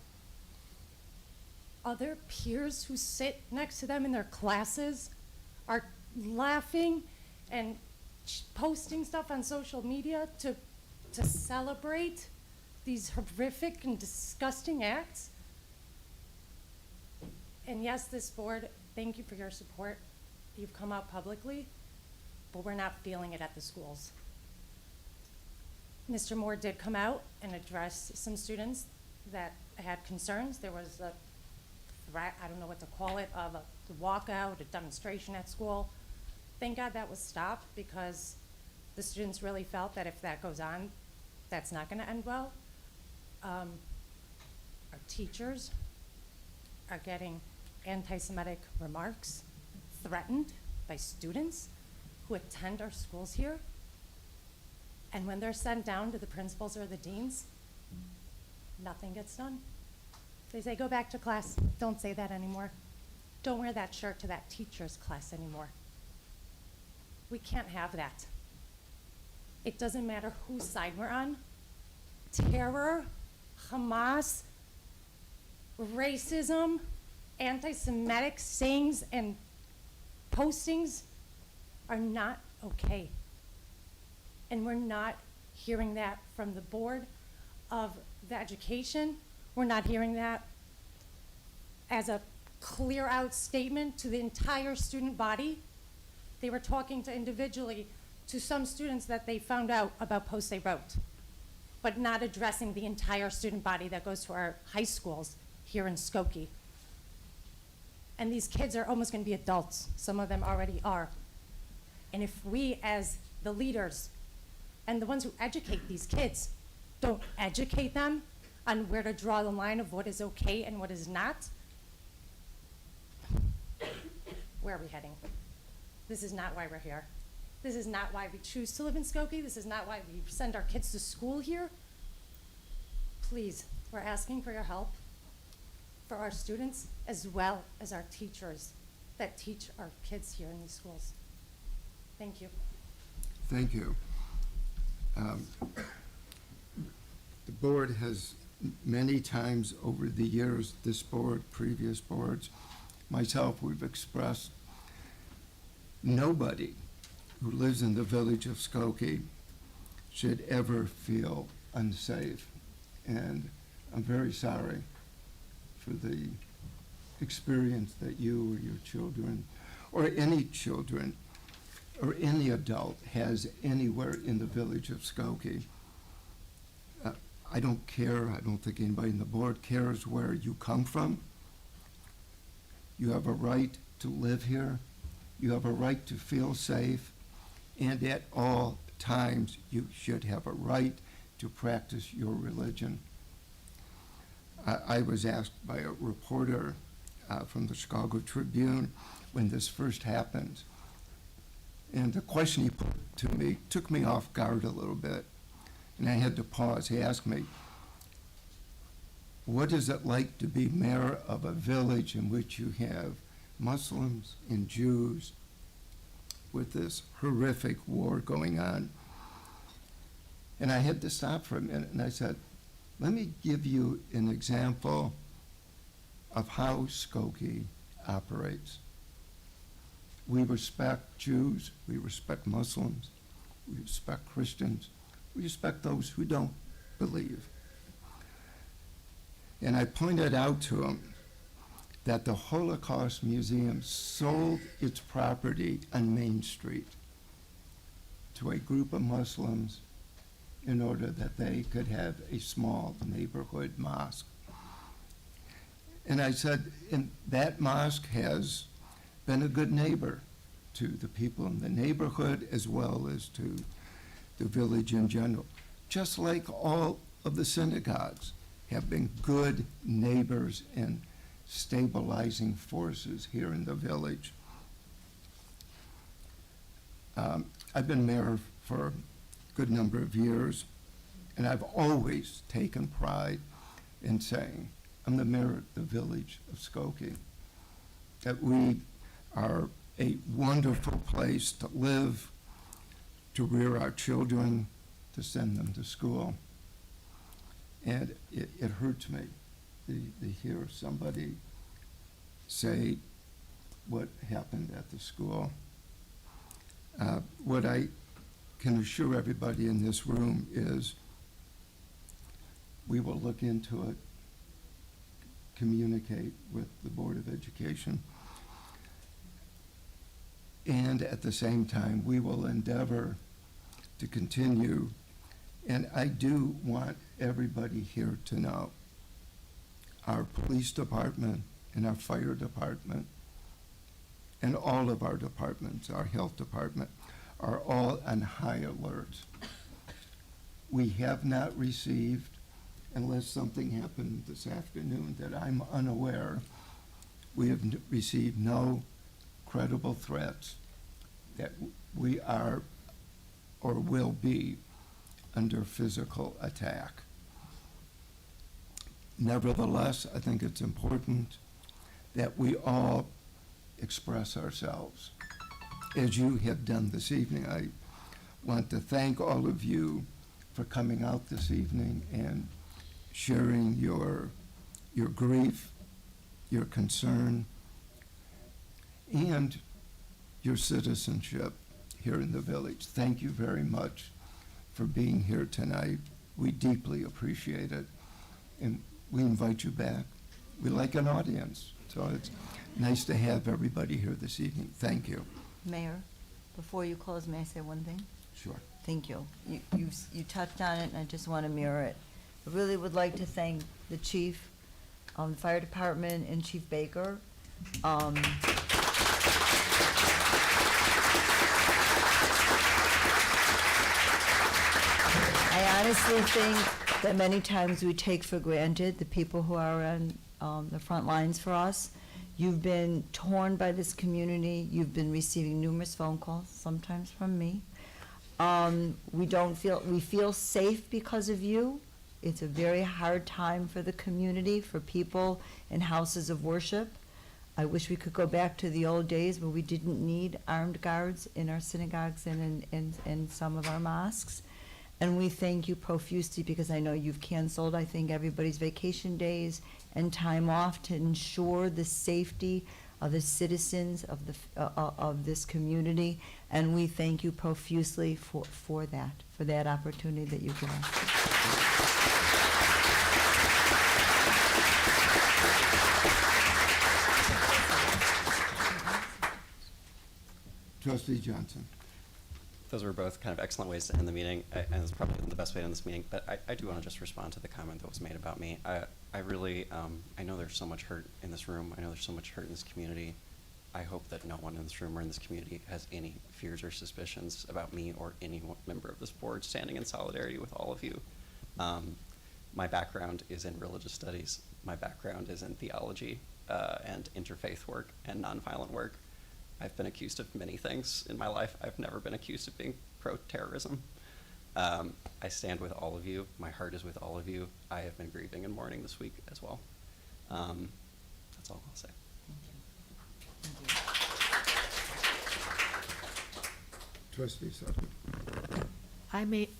Other peers who sit next to them in their classes are laughing and posting stuff on social media to celebrate these horrific and disgusting acts. And yes, this board, thank you for your support. You've come out publicly, but we're not feeling it at the schools. Mr. Moore did come out and address some students that had concerns. There was a threat, I don't know what to call it, of a walkout, a demonstration at school. Thank God that was stopped, because the students really felt that if that goes on, that's not gonna end well. Our teachers are getting anti-Semitic remarks threatened by students who attend our schools here. And when they're sent down to the principals or the deans, nothing gets done. They say, go back to class. Don't say that anymore. Don't wear that shirt to that teacher's class anymore. We can't have that. It doesn't matter whose side we're on. Terror, Hamas, racism, anti-Semitic sayings and postings are not okay. And we're not hearing that from the Board of the Education. We're not hearing that as a clear out statement to the entire student body. They were talking to individually to some students that they found out about posts they wrote, but not addressing the entire student body that goes to our high schools here in Skokie. And these kids are almost going to be adults. Some of them already are. And if we, as the leaders and the ones who educate these kids, don't educate them on where to draw the line of what is okay and what is not, where are we heading? This is not why we're here. This is not why we choose to live in Skokie. This is not why we send our kids to school here. Please, we're asking for your help for our students as well as our teachers that teach our kids here in these schools. Thank you. Thank you. The board has many times over the years, this board, previous boards, myself, we've expressed nobody who lives in the village of Skokie should ever feel unsafe. And I'm very sorry for the experience that you or your children, or any children, or any adult has anywhere in the village of Skokie. I don't care, I don't think anybody in the board cares where you come from. You have a right to live here. You have a right to feel safe. And at all times, you should have a right to practice your religion. I was asked by a reporter from the Chicago Tribune when this first happened, and the question he put to me took me off guard a little bit, and I had to pause. He asked me, what is it like to be mayor of a village in which you have Muslims and Jews with this horrific war going on? And I had to stop for a minute, and I said, let me give you an example of how Skokie operates. We respect Jews, we respect Muslims, we respect Christians, we respect those who don't believe. And I pointed out to him that the Holocaust Museum sold its property on Main Street to a group of Muslims in order that they could have a small neighborhood mosque. And I said, and that mosque has been a good neighbor to the people in the neighborhood as well as to the village in general, just like all of the synagogues have been good neighbors and stabilizing forces here in the village. I've been mayor for a good number of years, and I've always taken pride in saying, I'm the mayor of the village of Skokie, that we are a wonderful place to live, to rear our children, to send them to school. And it hurts me to hear somebody say what happened at the school. What I can assure everybody in this room is we will look into it, communicate with the Board of Education, and at the same time, we will endeavor to continue. And I do want everybody here to know our police department and our fire department and all of our departments, our health department, are all on high alert. We have not received, unless something happened this afternoon that I'm unaware, we have received no credible threats that we are or will be under physical attack. Nevertheless, I think it's important that we all express ourselves, as you have done this evening. I want to thank all of you for coming out this evening and sharing your grief your concern, and your citizenship here in the village. Thank you very much for being here tonight. We deeply appreciate it, and we invite you back. We like an audience, so it's nice to have everybody here this evening. Thank you. Mayor, before you close, may I say one thing? Sure. Thank you. You touched on it, and I just want to mirror it. I really would like to thank the chief, the fire department, and Chief Baker. I honestly think that many times we take for granted the people who are on the front lines for us. You've been torn by this community. You've been receiving numerous phone calls, sometimes from me. We feel safe because of you. It's a very hard time for the community, for people in houses of worship. I wish we could go back to the old days where we didn't need armed guards in our synagogues and in some of our mosques. And we thank you profusely because I know you've canceled, I think, everybody's vacation days and time off to ensure the safety of the citizens of this community. And we thank you profusely for that opportunity that you've given us. Trustee Johnson. Those were both kind of excellent ways to end the meeting, and it's probably the best way to end this meeting, but I do want to just respond to the comment that was made about me. I really, I know there's so much hurt in this room. I know there's so much hurt in this community. I hope that no one in this room or in this community has any fears or suspicions about me or any member of this board standing in solidarity with all of you. My background is in religious studies. My background is in theology and interfaith work and nonviolent work. I've been accused of many things in my life. I've never been accused of being pro-terrorism. I stand with all of you. My heart is with all of you. I have been grieving and mourning this week as well. That's all I'll say. Trustee Sutton.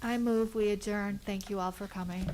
I move we adjourn. Thank you all for coming.